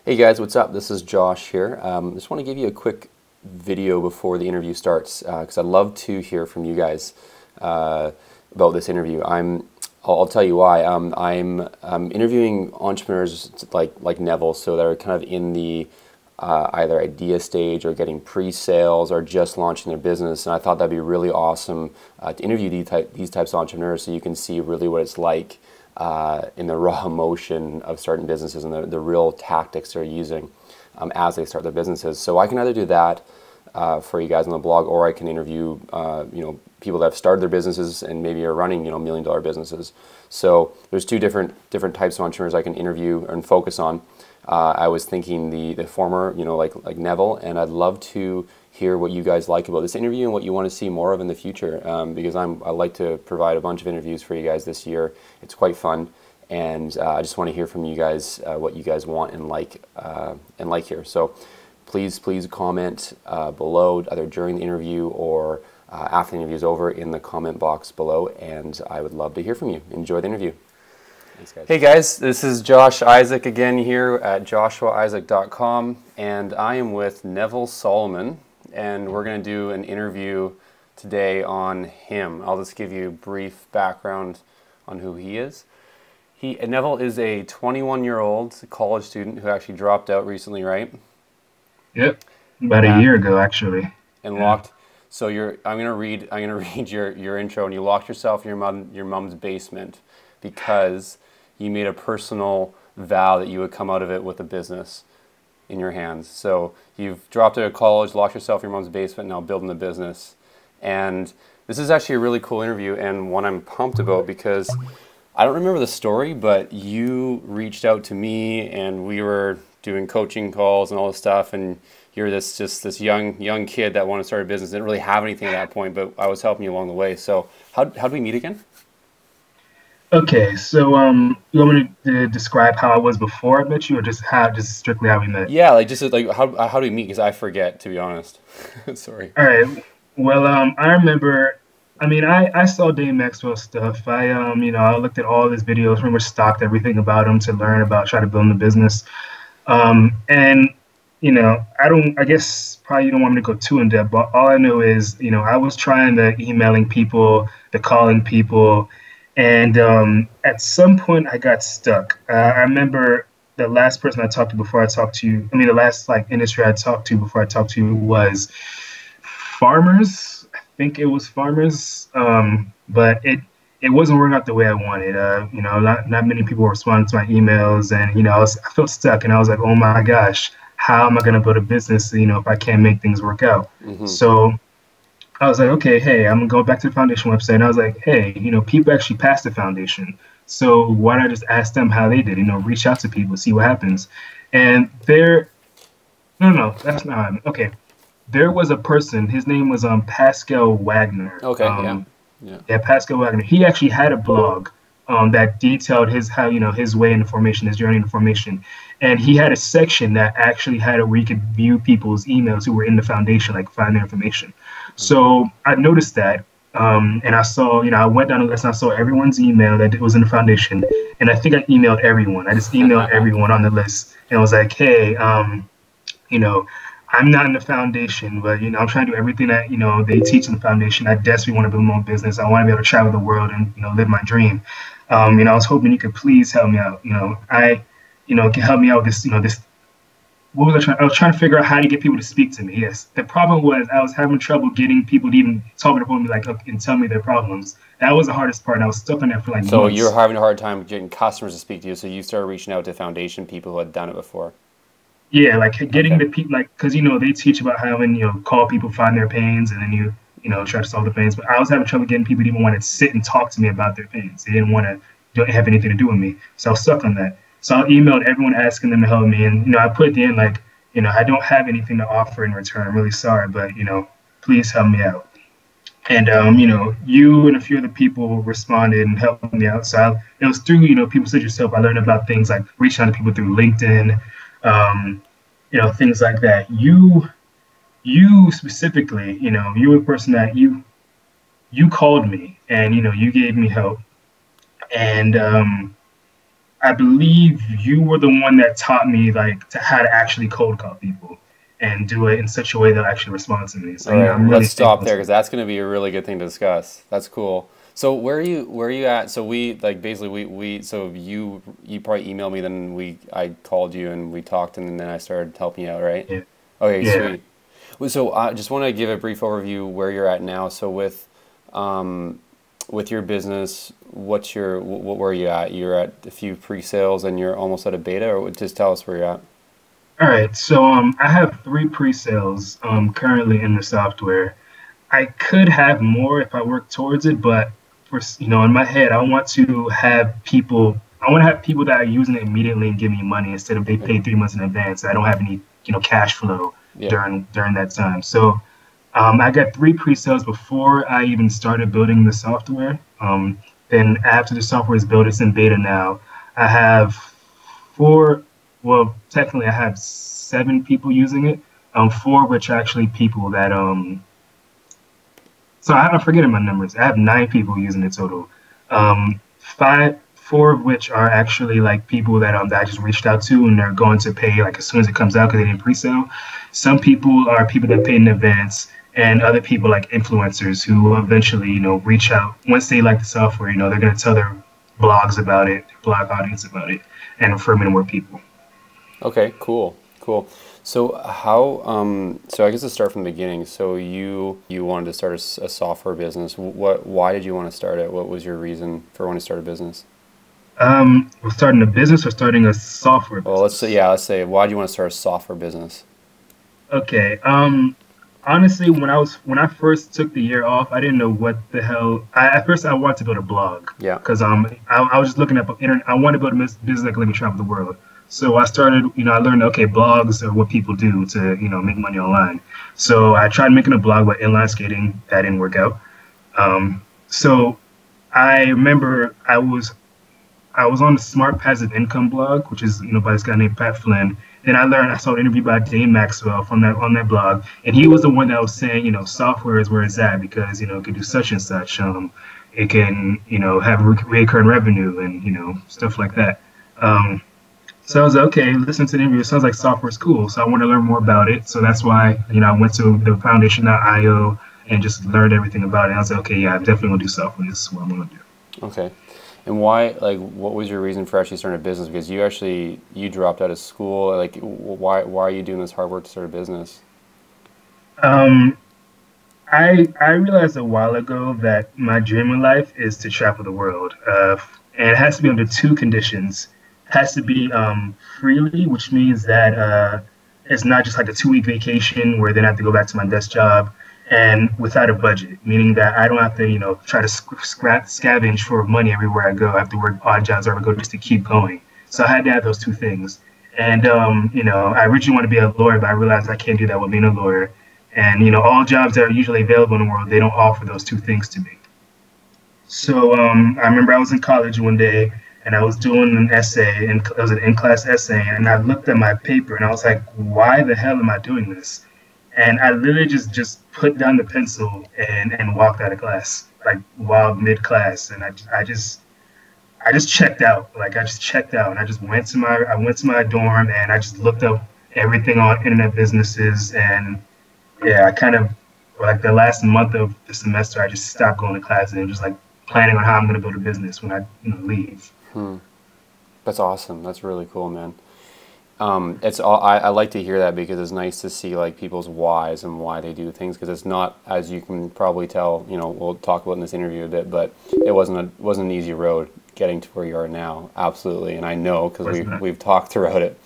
Hey guys, what's up? This is Josh here. Just want to give you a quick video before the interview starts because I'd love to hear from you guys about this interview. I'll tell you why. I'm interviewing entrepreneurs like Neville, so they're kind of in the either idea stage or getting pre-sales or just launching their business, and I thought that'd be really awesome to interview these types of entrepreneurs so you can see really what it's like in the raw emotion of starting businesses and the real tactics they're using as they start their businesses. So I can either do that for you guys on the blog, or I can interview people that have started their businesses and maybe are running $1 million businesses. So there's two different types of entrepreneurs I can interview and focus on. I was thinking the former, like Neville, and I'd love to hear what you guys like about this interview and what you want to see more of in the future, because I like to provide a bunch of interviews for you guys this year. It's quite fun, and I just want to hear from you guys what you guys want and like here. So please comment below, either during the interview or after the interview is over, in the comment box below, and I would love to hear from you. Enjoy the interview. Thanks, guys. Hey guys, this is Josh Isaac again here at joshuaisaac.com, and I am with Neville Solomon, and we're going to do an interview today on him. I'll just give you a brief background on who he is. Neville is a 21-year-old college student who actually dropped out recently, right? Yep, about a year ago, actually. And locked. So I'm gonna read your intro, and you locked yourself in your mom's basement because you made a personal vow that you would come out of it with a business in your hands. So you've dropped out of college, locked yourself in your mom's basement, now building a business. And this is actually a really cool interview, and one I'm pumped about because I don't remember the story, but you reached out to me and we were doing coaching calls and all this stuff, and you're this young kid that wanted to start a business. Didn't really have anything at that point, but I was helping you along the way. So how did we meet again? Okay, so you want me to describe how I was before I met you, or just strictly how we met? Yeah, how do we meet? Because I forget, to be honest. Sorry. All right. Well, I remember. I mean, I saw Dave Maxwell's stuff. I looked at all his videos, pretty much stalked everything about him to learn about trying to build a business. And I guess probably you don't want me to go too in depth, but all I know is, I was trying the emailing people, the calling people, and at some point I got stuck. I remember the last person I talked to before I talked to you, the last industry I talked to before I talked to you was farmers. I think it was farmers, but it wasn't working out the way I wanted. Not many people were responding to my emails, and I felt stuck, and I was like, oh my gosh, how am I going to build a business, if I can't make things work out? Mm-hmm. So I was like, okay, hey, I'm going to go back to the foundation website. And I was like, hey, people actually passed the foundation. So why not just ask them how they did, reach out to people, see what happens. And no, that's not, okay. There was a person, his name was Pascal Wagner. Okay, yeah, Pascal Wagner. He actually had a blog that detailed his way into formation, his journey into formation. And he had a section that actually had where you could view people's emails who were in the foundation, find their information. So I noticed that, and I saw, I went down the list and I saw everyone's email that was in the foundation, and I think I emailed everyone. I just emailed everyone on the list, and I was like, hey, I'm not in the foundation, but I'm trying to do everything that they teach in the foundation. I desperately want to build my own business. I want to be able to travel the world and live my dream. I was hoping you could please help me out. Can help me out with this. What was I trying? I was trying to figure out how to get people to speak to me. Yes, the problem was I was having trouble getting people to even talk to me and tell me their problems. That was the hardest part. And I was stuck on that for So months. You were having a hard time getting customers to speak to you. So you started reaching out to foundation people who had done it before. Yeah, getting the people, because they teach about how call people, find their pains, and then you try to solve the pains. But I was having trouble getting people to even want to sit and talk to me about their pains. They didn't want to have anything to do with me. So I was stuck on that. So I emailed everyone asking them to help me, and I put at the end I don't have anything to offer in return. I'm really sorry, but please help me out. And you and a few other people responded and helped me out. So it was through people such as yourself. I learned about things like reaching out to people through LinkedIn. Things like that. You specifically, you were a person that you called me and, you gave me help. And I believe you were the one that taught me like to how to actually cold call people and do it in such a way that actually respond to me. So All right, I'm really let's stop thankful there to because you. that's going to be a really good thing to discuss. That's cool. So where are you at? So we like basically we so you probably emailed me, then I called you and we talked, and then I started helping you out, right? Yeah, Okay, yeah. sweet. Well, so I just want to give a brief overview where you're at now. So with your business, where are you at? You're at a few pre-sales and you're almost at a beta, or just tell us where you're at. All right. So I have three pre-sales currently in the software. I could have more if I work towards it, but in my head, I want to have people. I want to have people that are using it immediately and give me money instead of they Yeah. pay 3 months in advance. I don't have any cash flow Yeah. during that time. So I got three pre-sales before I even started building the software. Then after the software is built, it's in beta now. I have four. Well, technically, I have seven people using it. Four of which are actually people that so I'm forgetting my numbers. I have nine people using it total. Four of which are actually like people that I just reached out to, and they're going to pay like as soon as it comes out because they didn't pre-sale. Some people are people that paid in advance, and other people like influencers who will eventually reach out once they like the software. They're going to tell their blogs about it, their blog audience about it, and refer me to more people. Okay, cool, cool. So so I guess let's start from the beginning. So you wanted to start a software business. Why did you want to start it? What was your reason for wanting to start a business? We're starting a business or starting a software Well, business. let's say, why do you want to start a software business? Okay. Honestly, when I first took the year off, I didn't know what the hell. At first, I wanted to build a blog Yeah. because I was just looking at internet. I wanted to build a business that could let me travel the world. So I started, I learned okay, blogs are what people do to make money online. So I tried making a blog about inline skating. That didn't work out. So I remember I was on the Smart Passive Income blog, which is by this guy named Pat Flynn. Then I saw an interview by Dave Maxwell from that on that blog, and he was the one that was saying, software is where it's at because it can do such and such. It can have recurring revenue and stuff like that. Um, so I was like, okay, listen to the interview. It sounds like software is cool, so I want to learn more about it. So that's why I went to the foundation.io and just learned everything about it. And I was like, okay, yeah, I'm definitely gonna do software. This is what I'm gonna do. Okay. And why, like, what was your reason for actually starting a business? Because you dropped out of school. Like, why are you doing this hard work to start a business? Um, I realized a while ago that my dream in life is to travel the world, and it has to be under two conditions. It has to be freely, which means that it's not just like a 2 week vacation where then I have to go back to my desk job, and without a budget, meaning that I don't have to try to scavenge for money everywhere I go. I have to work odd jobs or I go just to keep going. So I had to have those two things. And I originally wanted to be a lawyer, but I realized I can't do that with being a lawyer. And all jobs that are usually available in the world, they don't offer those two things to me. So I remember I was in college one day and I was doing an essay, and it was an in-class essay, and I looked at my paper and I was like, why the hell am I doing this? And I literally just put down the pencil and walked out of class, like while mid-class, and I just checked out. Like I just checked out, and I went to my dorm, and I just looked up everything on internet businesses, and yeah, I kind of like the last month of the semester, I just stopped going to class and just like planning on how I'm going to build a business when I leave. Hmm. That's awesome. That's really cool, man. It's all, I like to hear that because it's nice to see like people's whys and why they do things because it's not, as you can probably tell, we'll talk about in this interview a bit, but it wasn't an easy road getting to where you are now. Absolutely. And I know because we've talked throughout it.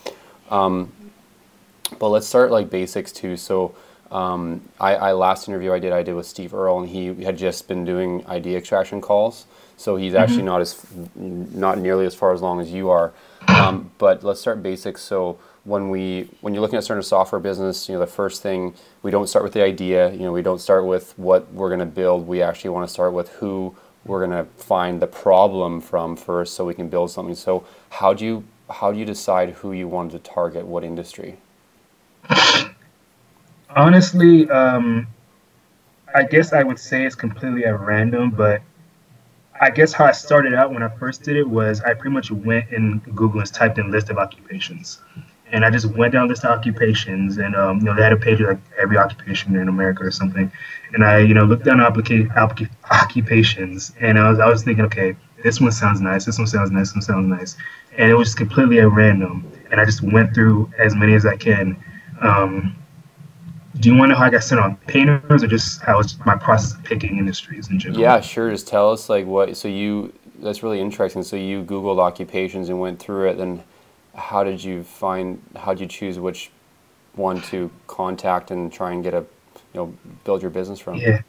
But let's start like basics too. So I last interview I did with Steve Earle, and he had just been doing ID extraction calls. So he's actually Hmm. not nearly as far as long as you are. But let's start basics. So when you're looking at starting a software business, the first thing, we don't start with the idea. We don't start with what we're going to build. We actually want to start with who we're going to find the problem from first, so we can build something. So how do you decide who you want to target, what industry? Honestly, I guess I would say it's completely at random, but I guess how I started out when I first did it was I pretty much went in Google and typed in list of occupations. And I just went down list of occupations, and they had a page of like every occupation in America or something. And I, looked down occupations, and I was thinking, okay, this one sounds nice, this one sounds nice, this one sounds nice, and it was just completely at random. And I just went through as many as I can. Do you want to know how I got sent on painters, or just how it's my process of picking industries in general? Yeah, sure. Just tell us like what. So that's really interesting. So you Googled occupations and went through it. Then how did you choose which one to contact and try and get build your business from? Yeah.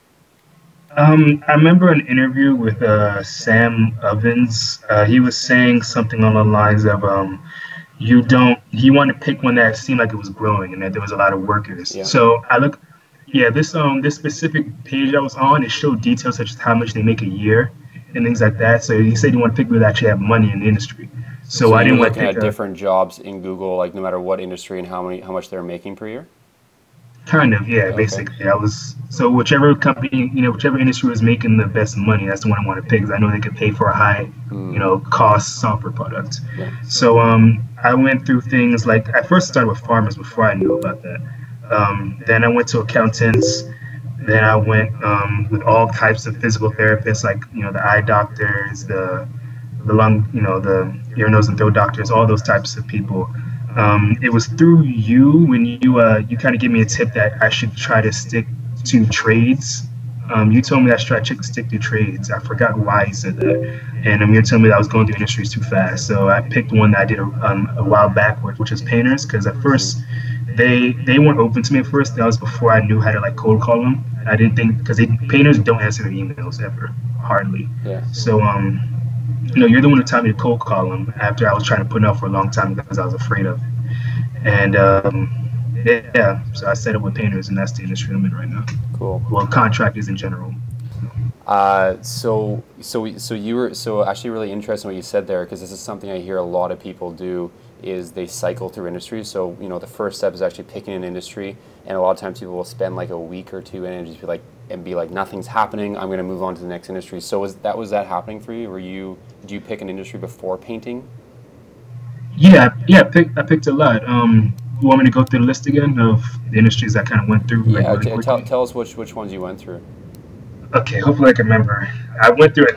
I remember an interview with Sam Ovens. He was saying something along the lines of he wanted to pick one that seemed like it was growing and that there was a lot of workers. Yeah. So this specific page I was on, it showed details such as how much they make a year and things like that. So he said he wanted to pick people that actually have money in the industry. So I didn't want to pick different jobs in Google, like no matter what industry and how much they're making per year. Kind of, yeah. Okay. Basically, whichever company, whichever industry was making the best money, that's the one I want to pick because I know they could pay for a high, cost software product. Yeah. So I went through things like I first started with farmers before I knew about that. Then I went to accountants. Then I went with all types of physical therapists, like the eye doctors, the lung, the ear, nose, and throat doctors, all those types of people. It was through you when you kind of gave me a tip that I should try to stick to trades. You told me I should try to stick to trades. I forgot why you said that. And you're telling me that I was going through industries too fast. So I picked one that I did a while back, which is painters, because at first they weren't open to me at first. That was before I knew how to like cold call them. I didn't think, because painters don't answer their emails ever, hardly. Yeah. So you're the one who taught me to cold call them after I was trying to put it out for a long time because I was afraid of it. And so I set up with painters, and that's the industry I'm in right now. Cool. Well, contractors in general. So actually really interesting what you said there, because this is something I hear a lot of people do, is they cycle through industries. So the first step is actually picking an industry, and a lot of times people will spend like a week or two in it and just be like nothing's happening, I'm going to move on to the next industry. So was that happening for you? Did you pick an industry before painting? Yeah, I picked a lot. You want me to go through the list again of the industries I kind of went through? Yeah, okay. Tell us which ones you went through. Okay, hopefully I can remember. I went through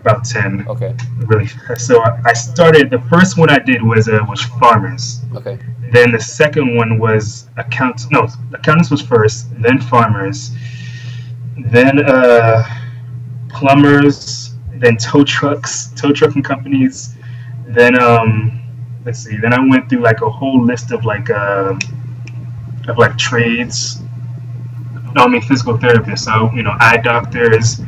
about 10. Okay. Really. So I started, the first one I did was farmers. Okay. Then the second one was accountants was first, then farmers, then plumbers, then tow trucking companies. Then let's see. Then I went through like a whole list of trades. No, I mean physical therapists. So eye doctors,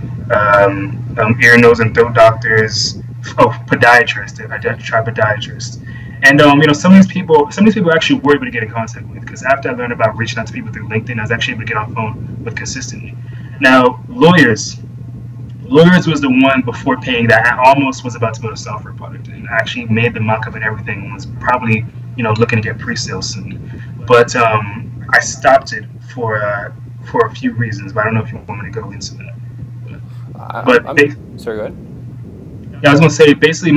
ear, nose, and throat doctors. Oh, podiatrists. I did try podiatrists. And some of these people actually were able to get in contact with, because after I learned about reaching out to people through LinkedIn, I was actually able to get on the phone with consistently. Now, lawyers was the one before paying that I almost was about to build a software product, and I actually made the mock-up and everything, and was probably looking to get pre-sales soon. But I stopped it for a few reasons, but I don't know if you want me to go into that. Sorry, go ahead. Yeah, I was going to say, basically,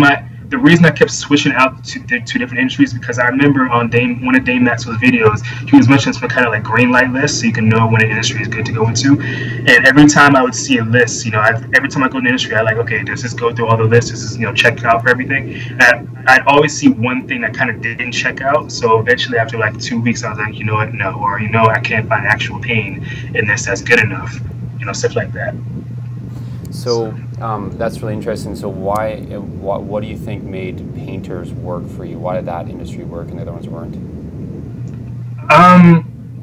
the reason I kept switching out to different industries, because I remember on one of Dave Maxwell's videos, he was mentioning some kind of like green light list, so you can know when an industry is good to go into. And every time I would see a list, every time I go to an industry, I like, okay, does this go through all the lists? Does this, check out for everything? And I'd always see one thing that kind of didn't check out. So eventually, after like 2 weeks, I was like, you know what, no, or I can't find actual pain in this that's good enough, stuff like that. So that's really interesting. So what do you think made painters work for you? Why did that industry work and the other ones weren't?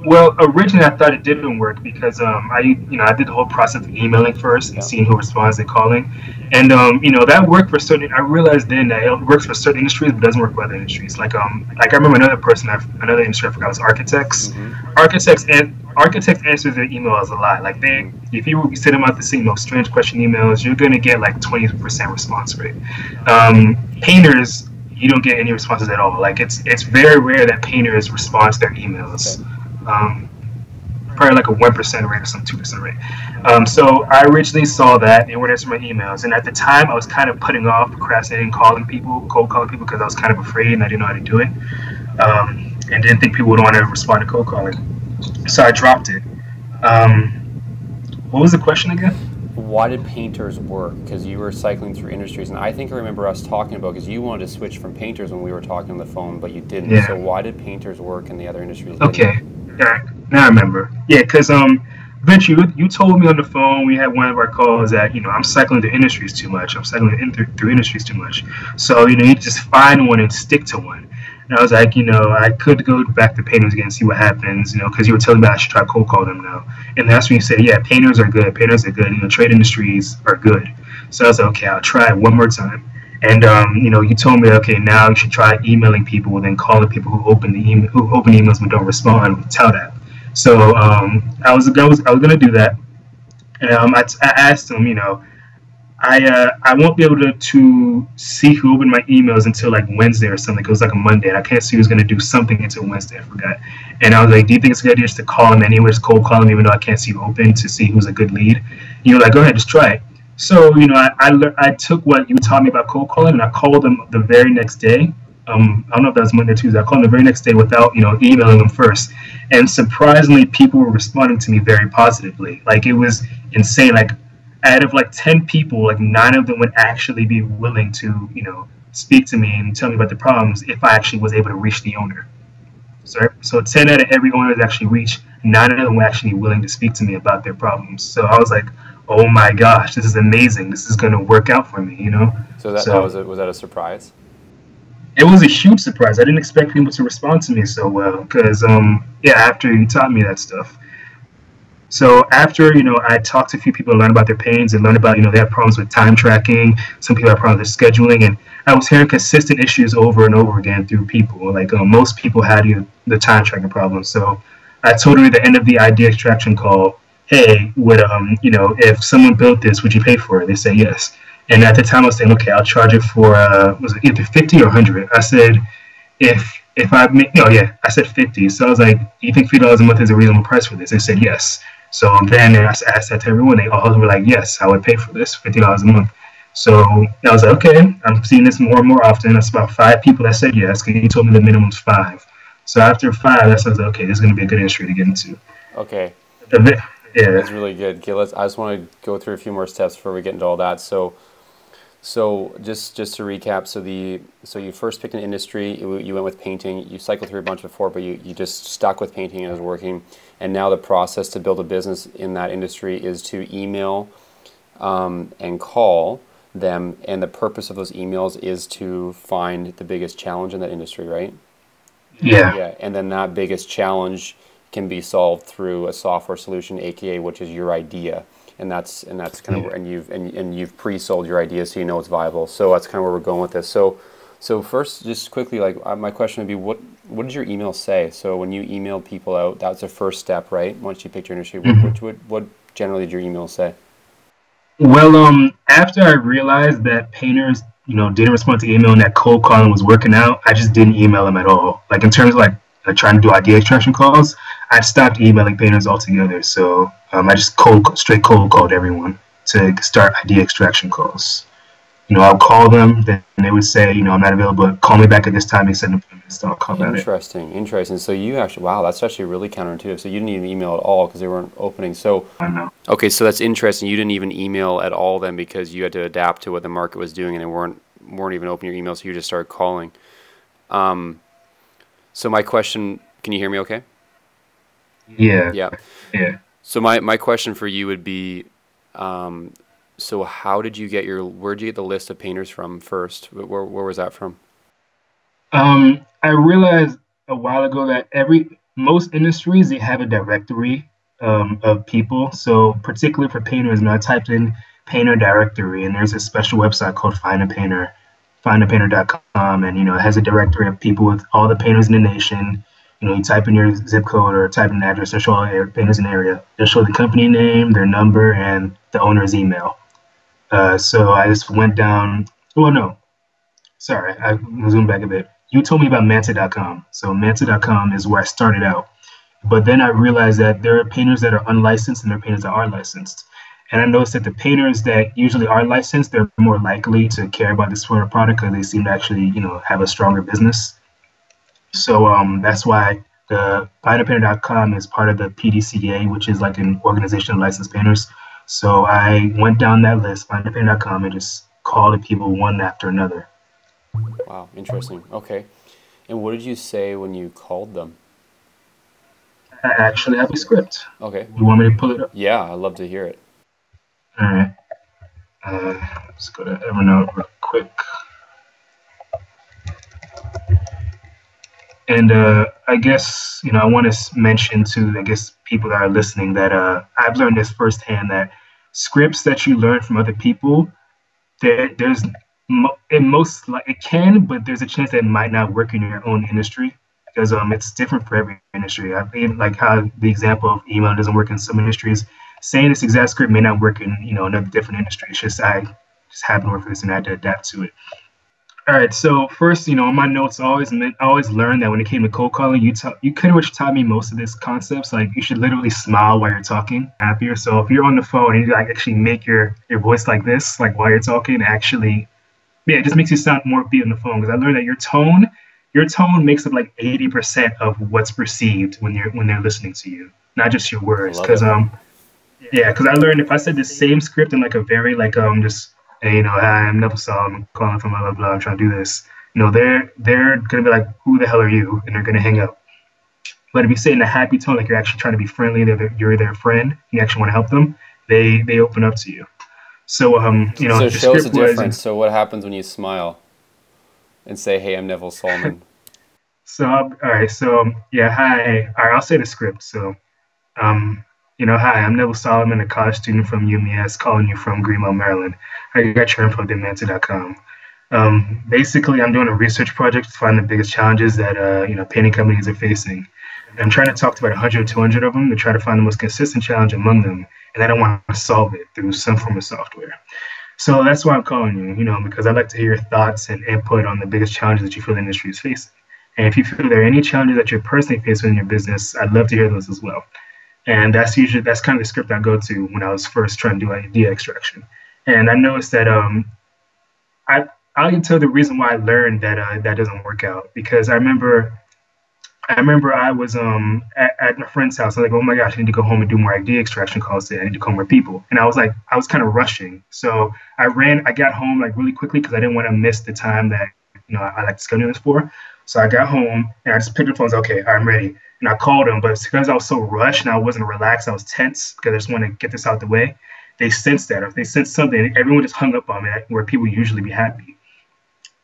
Well, originally I thought it didn't work because I did the whole process of emailing first and seeing who responds and calling, and that worked for certain. I realized then that it works for certain industries, but doesn't work for other industries. Like I remember another industry I forgot was architects. Mm-hmm. Architects answer their emails a lot. Like if you send them out the same strange question emails, you're gonna get like 20% response rate. Painters, you don't get any responses at all. Like it's very rare that painters respond to their emails. probably like a 1% rate or some 2% rate. So I originally saw that and went into my emails. And at the time, I was kind of putting off procrastinating, calling people, cold calling people, because I was kind of afraid and I didn't know how to do it. And didn't think people would want to respond to cold calling. So I dropped it. What was the question again? Why did painters work? Because you were cycling through industries, and I think I remember us talking about, because you wanted to switch from painters when we were talking on the phone, but you didn't. Yeah. So why did painters work and the other industries Okay. didn't? Yeah. Now I remember. Yeah, because Vince, you told me on the phone, we had one of our calls that, I'm cycling through industries too much. I'm cycling through industries too much. So, you just find one and stick to one. And I was like, I could go back to painters again and see what happens, because you were telling me I should try cold call them now. And that's when you said, yeah, painters are good. Painters are good. Trade industries are good. So I was like, okay, I'll try it one more time. And you told me, okay, now you should try emailing people, and then calling people who open emails but don't respond with Tout app. So I was gonna do that, and I asked them, I won't be able to see who opened my emails until like Wednesday or something. It was like a Monday, and I can't see who's gonna do something until Wednesday. I forgot, and I was like, do you think it's a good idea just to call them anyway, just cold call them, even though I can't see who opened, to see who's a good lead? You're like, go ahead, just try it. So I took what you taught me about cold calling, and I called them the very next day. I don't know if that was Monday or Tuesday. I called them the very next day without emailing them first, and surprisingly, people were responding to me very positively. Like, it was insane. Like, out of like 10 people, like 9 of them would actually be willing to speak to me and tell me about the problems if I actually was able to reach the owner. So 10 out of every owner that actually reached, 9 of them were actually willing to speak to me about their problems. So I was like, oh my gosh, this is amazing. This is going to work out for me, So was that a surprise? It was a huge surprise. I didn't expect people to respond to me so well because, after you taught me that stuff. So after, I talked to a few people and learned about their pains and learned about, they have problems with time tracking. Some people have problems with scheduling. And I was hearing consistent issues over and over again through people. Like most people had the time tracking problem. So I told her at the end of the idea extraction call, hey, would if someone built this, would you pay for it? They said yes. And at the time I was saying, okay, I'll charge it for was it either 50 or 100? I said if I make I said 50. So I was like, do you think $50 a month is a reasonable price for this? They said yes. So then I asked that to everyone. They all were like, yes, I would pay for this, $50 a month. So I was like, okay, I'm seeing this more and more often. That's about 5 people that said yes, because he told me the minimum's 5. So after 5, I was like, okay, this is going to be a good industry to get into. Okay. Yeah. That's really good. Okay, I just want to go through a few more steps before we get into all that. So just to recap, so you first picked an industry, you went with painting, you cycled through a bunch before, but you just stuck with painting and it was working. And now the process to build a business in that industry is to email and call them, and the purpose of those emails is to find the biggest challenge in that industry, right? Yeah. Yeah, and then that biggest challenge can be solved through a software solution, aka which is your idea. And that's kind of and you've pre-sold your idea, so you know it's viable. So that's kind of where we're going with this. So first, just quickly, like my question would be, what did your email say? So when you emailed people out, that's the first step, right? Once you picked your industry, what generally did your email say? Well, after I realized that painters, didn't respond to email and that cold calling was working out, I just didn't email them at all. Like in terms of trying to do idea extraction calls, I stopped emailing painters altogether. So I just straight cold called everyone to start idea extraction calls. I'll call them, then they would say, I'm not available, but call me back at this time and set an appointment. So I'll call about it. Interesting. So you actually, wow, that's actually really counterintuitive. So you didn't even email at all because they weren't opening. So I know. Okay, so that's interesting. You didn't even email at all then because you had to adapt to what the market was doing and they weren't even opening your email, so you just started calling. So my question, can you hear me okay? Yeah. Yeah. So my question for you would be, so where'd you get the list of painters from first? Where was that from? I realized a while ago that most industries, they have a directory of people. So particularly for painters, I typed in painter directory, and there's a special website called findapainter.com, and it has a directory of people with all the painters in the nation. You type in your zip code or type in an address, they'll show all the painters in the area. They'll show the company name, their number, and the owner's email. So I just went down. Well, no, sorry, I zoomed back a bit. You told me about Manta.com. So Manta.com is where I started out. But then I realized that there are painters that are unlicensed and there are painters that are licensed. And I noticed that the painters that usually are licensed, they're more likely to care about this sort of product because they seem to actually, have a stronger business. So that's why the findpainter.com is part of the PDCA, which is like an organization of licensed painters. So I went down that list, findpainter.com, and just called the people one after another. Wow, interesting. Okay. And what did you say when you called them? I actually have a script. Okay. You want me to pull it up? Yeah, I'd love to hear it. All right. Let's go to Evernote real quick. And I guess, I want to mention to, I guess, people that are listening that I've learned this firsthand that scripts that you learn from other people, there's in most like it can, but there's a chance that it might not work in your own industry because it's different for every industry. I mean, like how the example of email doesn't work in some industries. Saying this exact script may not work in another different industry. It's just I just happen to work for this and I had to adapt to it. All right, so first, on my notes, I always learned that when it came to cold calling, you pretty much taught me most of these concepts. Like you should literally smile while you're talking, happier. So if you're on the phone and you like actually make your voice like this, like while you're talking, actually, yeah, it just makes you sound more upbeat on the phone. Because I learned that your tone makes up like 80% of what's perceived when they're listening to you, not just your I words. love Because it. yeah, because I learned if I said the same script in like a very like just hey, hi, I'm Neville, I'm calling from blah blah blah. I'm trying to do this. They're gonna be like, who the hell are you? And they're gonna hang up. But if you say it in a happy tone, like you're actually trying to be friendly, you're their friend, you actually want to help them, they open up to you. So So the show us a script was difference. So what happens when you smile and say, "Hey, I'm Neville Solomon"? so all right. So yeah, hi. All right, I'll say the script. So Um, hi, I'm Neville Solomon, a college student from UMES, calling you from Greenville, Maryland. I got your info at Demanta.com. Basically, I'm doing a research project to find the biggest challenges that painting companies are facing. And I'm trying to talk to about 100 or 200 of them to try to find the most consistent challenge among them, and then I want to solve it through some form of software. So that's why I'm calling you, because I'd like to hear your thoughts and input on the biggest challenges that you feel the industry is facing. And if you feel there are any challenges that you're personally facing in your business, I'd love to hear those as well. And that's kind of the script I go to when I was first trying to do idea extraction. And I noticed that I I can tell the reason why I learned that that doesn't work out because I remember I was at my friend's house. I was like, oh my gosh, I need to go home and do more idea extraction calls today. I need to call more people. And I was kind of rushing. So I got home like really quickly because I didn't want to miss the time that, I like to schedule this for. So I got home and I just picked up the phone. I was like, okay, I'm ready. And I called them, but because I was so rushed and I wasn't relaxed, I was tense because I just wanted to get this out the way. They sensed that. If they sensed something, everyone just hung up on me where people usually be happy.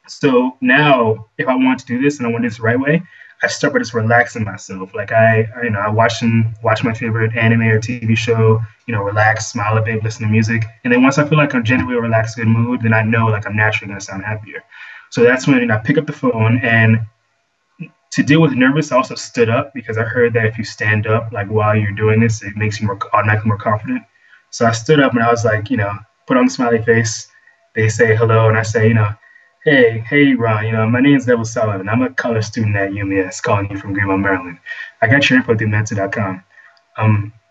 So now, if I want to do this and I want to do this the right way, I start by just relaxing myself. Like I watch my favorite anime or TV show, relax, smile a bit, listen to music, and then once I feel like I'm generally a relaxed, good mood, then I know like I'm naturally gonna sound happier. So that's when I pick up the phone, and to deal with nervous, I also stood up because I heard that if you stand up like while you're doing this, it makes you more automatically more confident. So I stood up and I was like, put on the smiley face. They say hello, and I say, hey, Ron, my name's Neville Sullivan. I'm a college student at UMS calling you from Greenville, Maryland. I got your info through Mentor.com.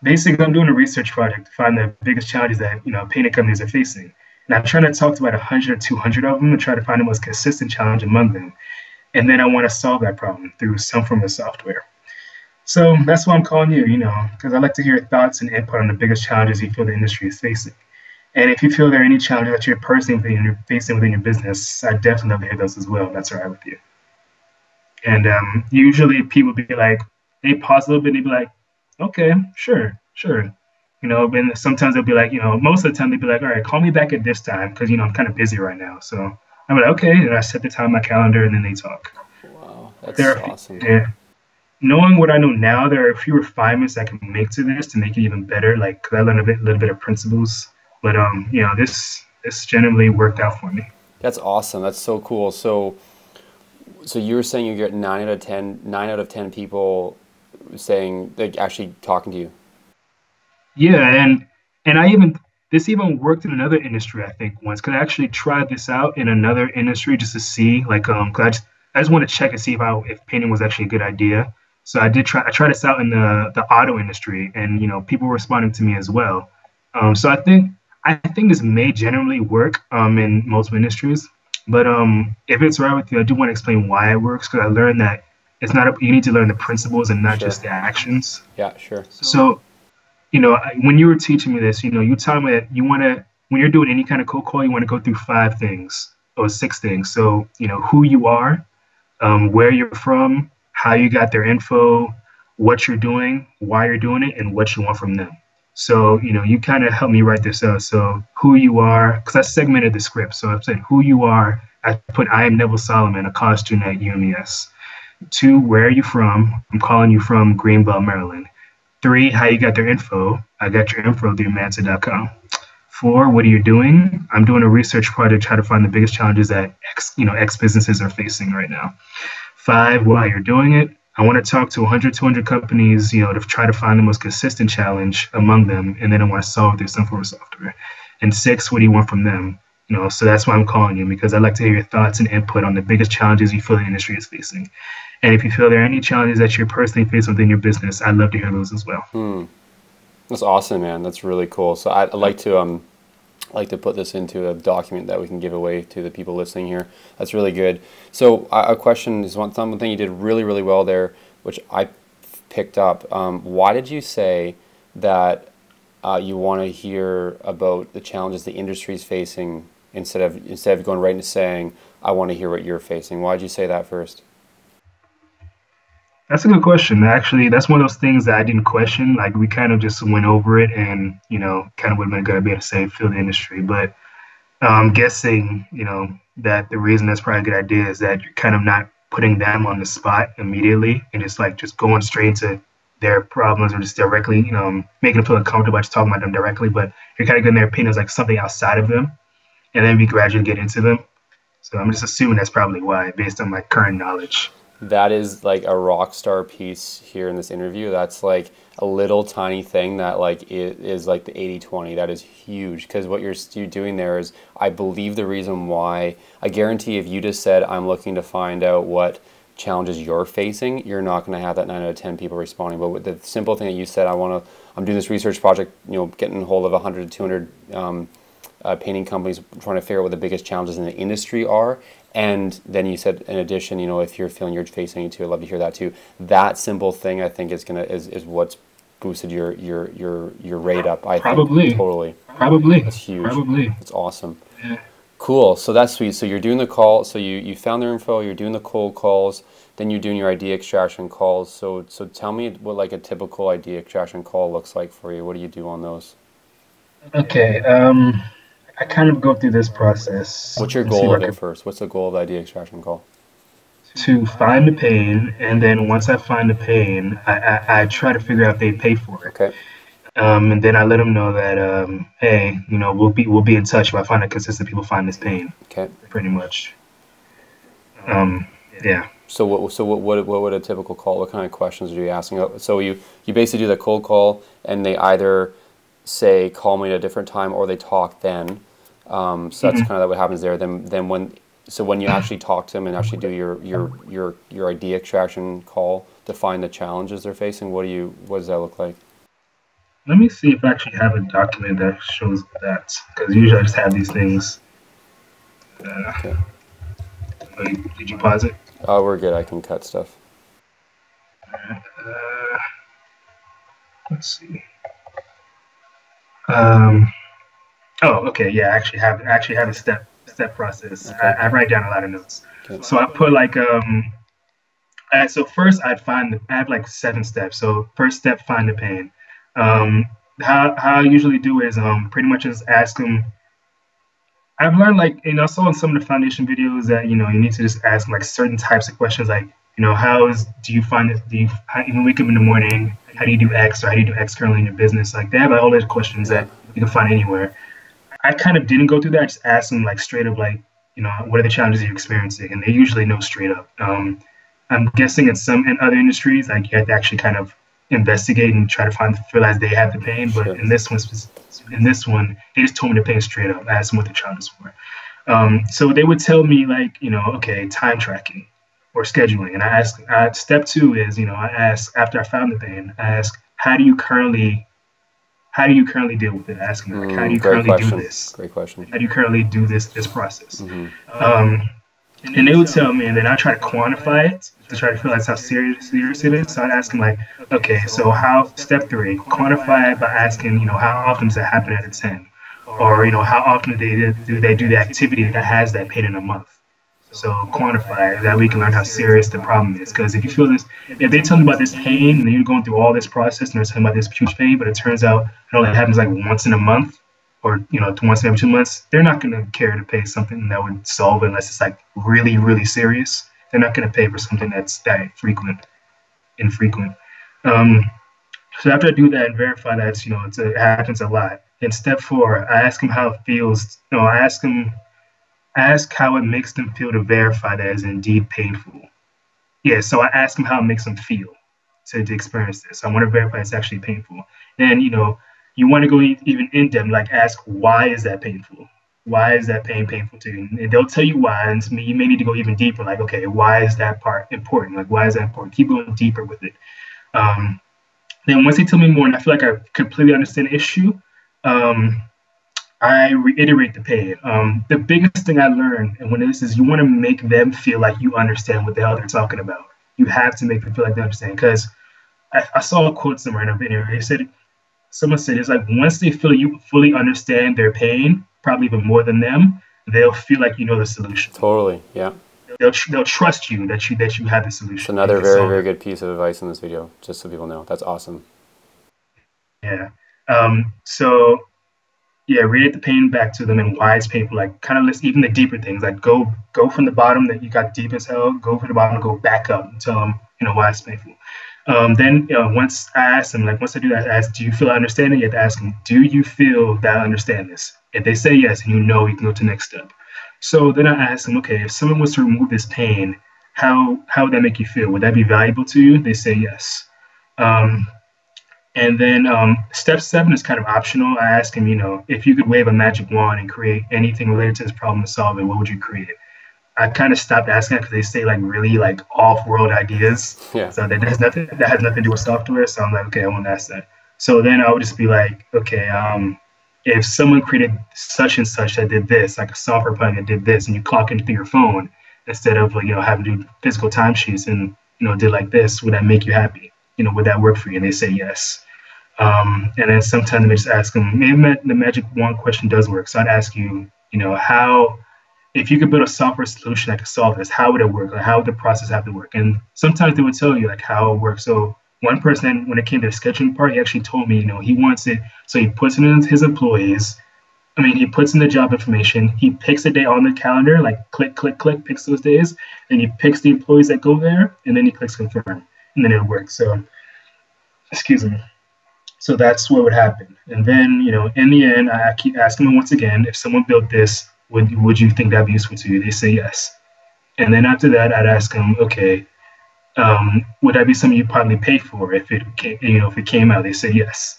Basically, I'm doing a research project to find the biggest challenges that, painting companies are facing. And I'm trying to talk to about 100 or 200 of them and try to find the most consistent challenge among them. And then I want to solve that problem through some form of software. So that's why I'm calling you, because I like to hear your thoughts and input on the biggest challenges you feel the industry is facing. And if you feel there are any challenges that you're personally facing within your business, I definitely love to hear those as well. If that's all right with you. And usually people be like, they pause a little bit and they be like, okay, sure, sure. And sometimes they'll be like, most of the time they'll be like, all right, call me back at this time because, I'm kind of busy right now. So I'm like, okay. And I set the time on my calendar and then they talk. Wow, There that's are, awesome. yeah, knowing what I know now, there are a few refinements I can make to this to make it even better. Like, 'cause I learned little bit of principles, but this generally worked out for me. That's awesome. That's so cool. So you were saying you get 9 out of 10 people saying like actually talking to you. Yeah, and this even worked in another industry I think once. Cause I actually tried this out in another industry just to see like 'cause I just want to check and see if painting was actually a good idea. So I tried this out in the auto industry, and people were responding to me as well. So I think this may generally work in most industries, but if it's right with you, I do want to explain why it works because I learned that you need to learn the principles and not Sure. just the actions. Yeah, sure. So when you were teaching me this, you tell me that when you're doing any kind of cold call, you want to go through five things or six things. So, who you are, where you're from, how you got their info, what you're doing, why you're doing it, and what you want from them. So, you kind of helped me write this out. So, who you are, because I segmented the script. So I said, who you are, I put, I am Neville Solomon, a college student at UMES. Two, where are you from? I'm calling you from Greenbelt, Maryland. Three, how you got their info. I got your info through Mansa.com. Four, what are you doing? I'm doing a research project to try to find the biggest challenges that X businesses are facing right now. Five, why you're doing it. I want to talk to 100, 200 companies, to try to find the most consistent challenge among them, and then I want to solve their simple software. And six, what do you want from them? So that's why I'm calling you, because I'd like to hear your thoughts and input on the biggest challenges you feel the industry is facing. And if you feel there are any challenges that you're personally facing within your business, I'd love to hear those as well. That's awesome, man. That's really cool. So I'd like to put this into a document that we can give away to the people listening here. That's really good. So a question is one thing you did really, really well there, which I picked up. Why did you say that you want to hear about the challenges the industry is facing instead of going right into saying, I want to hear what you're facing? Why did you say that first? That's a good question. Actually, that's one of those things that I didn't question. Like we kind of just went over it and, kind of would have been good to be able to say fill the industry. But I'm guessing, that the reason that's probably a good idea is that you're kind of not putting them on the spot immediately and just going straight into their problems or just directly, making them feel uncomfortable by just talking about them directly. But you're kind of getting their opinions like something outside of them and then we gradually get into them. So I'm just assuming that's probably why, based on my current knowledge. That is like a rock star piece here in this interview. That's like a little tiny thing that like is like the 80-20. That is huge because what you're doing there is, I believe the reason why, I guarantee if you just said, I'm looking to find out what challenges you're facing, you're not going to have that 9 out of 10 people responding. But with the simple thing that you said, I'm doing this research project, getting hold of 100 to 200 painting companies, trying to figure out what the biggest challenges in the industry are. And then you said, in addition, if you're feeling you're facing it too, I'd love to hear that too. That simple thing, I think, is what's boosted your rate up. I Probably. think totally. Probably. That's huge. Probably. That's awesome. Yeah. Cool. So that's sweet. So you're doing the call. So you found their info. You're doing the cold calls. Then you're doing your idea extraction calls. So tell me what like a typical idea extraction call looks like for you. What do you do on those? Okay. I kind of go through this process. What's your goal of it first? What's the goal of the idea extraction call? To find the pain, and then once I find the pain, I try to figure out if they pay for it. Okay. And then I let them know that, hey, we'll be in touch if I find that consistent people find this pain. Okay. Pretty much. Yeah. So what would a typical call? What kind of questions are you asking? So you basically do the cold call, and they either say call me at a different time or they talk then. So that's kind of what happens there. Then when you actually talk to them and actually do your idea extraction call to find the challenges they're facing, what does that look like? Let me see if I actually have a document that shows that, because usually I just have these things. Okay. Did you pause it? Oh, we're good. I can cut stuff. Let's see. Oh, okay. Yeah, I actually have a step process. Okay. I write down a lot of notes. Okay. So I put like so first I have like 7 steps. So first step, find the pain. How I usually do is pretty much just ask them. I've learned I saw in some of the foundation videos that you need to just ask like certain types of questions like do you find it? You wake up in the morning? How do you do X, or how do you do X currently in your business? Like they have all those questions that you can find anywhere. I kind of didn't go through that. I just asked them like straight up, like what are the challenges you're experiencing, and they usually know straight up. I'm guessing in other industries, like you have to actually kind of investigate and try to realize they have the pain. But in this one, they just told me the pain straight up. I asked them what the challenges were. So they would tell me like okay, time tracking. or scheduling. And I ask, step two is, I ask after I found the pain, I ask, how do you currently deal with it? I ask them like, how do you Great currently do question. this? Great question. How do you currently do this process? Mm-hmm. Um, and they would tell me, and then I try to quantify it to try to realize how serious it is. So I'd ask them like, okay, so how step three, quantify it by asking, how often does that happen out of 10? Or, how often do they do the activity that has that pain in a month? So quantify it, that we can learn how serious the problem is. Because if you feel this, if they tell you about this pain and you're going through all this process and they're telling about this huge pain, but it turns out it only happens like once in a month or once every 2 months, they're not going to care to pay something that would solve it unless it's like really, really serious. They're not going to pay for something that's that infrequent. Um, so after I do that and verify that it happens a lot. In step four, I ask them how it feels. No, I ask how it makes them feel to verify that it's indeed painful. Yeah, so I ask them how it makes them feel to experience this. I want to verify it's actually painful. Then, you want to go even in depth, like ask, why is that painful? Why is that pain painful to you? And they'll tell you why. And you may need to go even deeper, like, okay, why is that part important? Like, why is that important? Keep going deeper with it. Um, then once they tell me more and I feel like I completely understand the issue, um, I reiterate the pain. The biggest thing I learned, and when this is, you want to make them feel like you understand what the hell they're talking about. You have to make them feel like they understand. Because I saw a quote somewhere in a video. Someone said it's like once they feel you fully understand their pain, probably even more than them, they'll feel like you know the solution. Totally, yeah. They'll trust you that you have the solution. It's another very, very good piece of advice in this video, just so people know. That's awesome. Yeah. So yeah, read the pain back to them and why it's painful. Like kind of list even the deeper things. Like go from the bottom that you got deep as hell. Go from the bottom and go back up and tell them why it's painful. Then once I ask them, like once I do that, I ask, do you feel I understand it? You have to ask them, do you feel that I understand this? If they say yes, and you can go to the next step. So then I ask them, okay, if someone was to remove this pain, how would that make you feel? Would that be valuable to you? They say yes. And then step 7 is kind of optional. I ask him, if you could wave a magic wand and create anything related to this problem to solve it, what would you create? I kind of stopped asking because they say like really like off-world ideas. Yeah. So that has nothing to do with software. So I'm like, okay, I won't ask that. So then I would just be like, okay, if someone created such and such that did this, like a software plugin that did this, and you clock in through your phone instead of having to do physical timesheets and did like this, would that make you happy? Would that work for you? And they say yes. And then sometimes I just ask them, maybe the magic wand question does work. So I'd ask you, how, if you could build a software solution that could solve this, how would it work? Like, how would the process have to work? And sometimes they would tell you like how it works. So one person, when it came to the scheduling part, he actually told me, he wants it. So he puts it in his employees. He puts in the job information. He picks a day on the calendar, like click, click, click, picks those days. And he picks the employees that go there, and then he clicks confirm. And then it works. So, excuse me. So that's what would happen. And then, in the end, I keep asking them once again, if someone built this, would you think that'd be useful to you? They say yes. And then after that, I'd ask them, okay, would that be something you'd probably pay for if it came out? They say yes.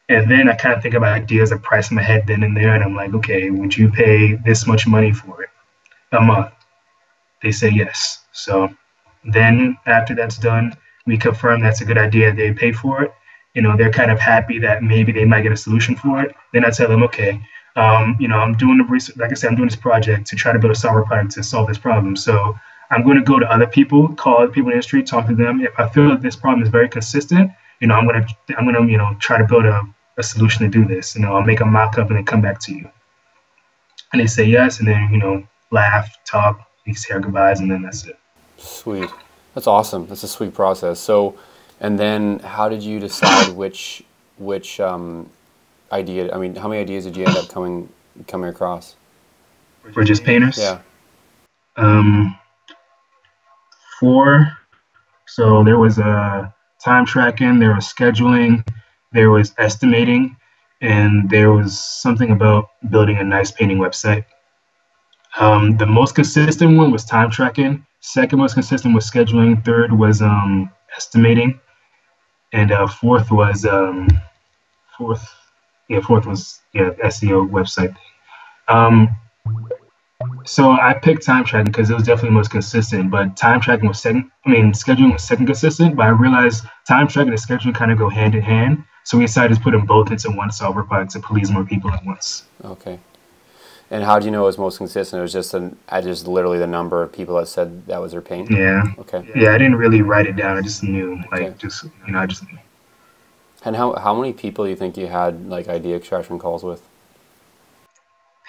And then I kind of think about ideas, I price in my head then and there, and I'm like, okay, would you pay this much money for it a month? They say yes. So then after that's done, we confirm that's a good idea. They pay for it. They're kind of happy that maybe they might get a solution for it. Then I tell them, okay, I'm doing the research. Like I said, I'm doing this project to try to build a software product to solve this problem. So I'm going to go to other people, call other people in the industry, talk to them. If I feel that this problem is very consistent, I'm going to try to build a solution to do this. I'll make a mock-up and then come back to you. And they say yes, and then laugh, talk, we say our goodbyes, and then that's it. Sweet. That's awesome. That's a sweet process. So, and then how did you decide which idea? How many ideas did you end up coming across? For just painters? Yeah. 4. So there was time tracking, there was scheduling, there was estimating, and there was something about building a nice painting website. The most consistent one was time tracking. Second most consistent was scheduling. Third was estimating, and fourth was SEO website. So I picked time tracking because it was definitely the most consistent, but time tracking was second. I mean, scheduling was second consistent, but I realized time tracking and scheduling kind of go hand in hand. So we decided to put them both into one software product to please more people at once. Okay. And how do you know it was most consistent? It was just just literally the number of people that said that was their pain. Yeah. Okay. Yeah, I didn't really write it down. I just knew, Okay. like, just, I just knew. And how many people do you think you had like idea extraction calls with?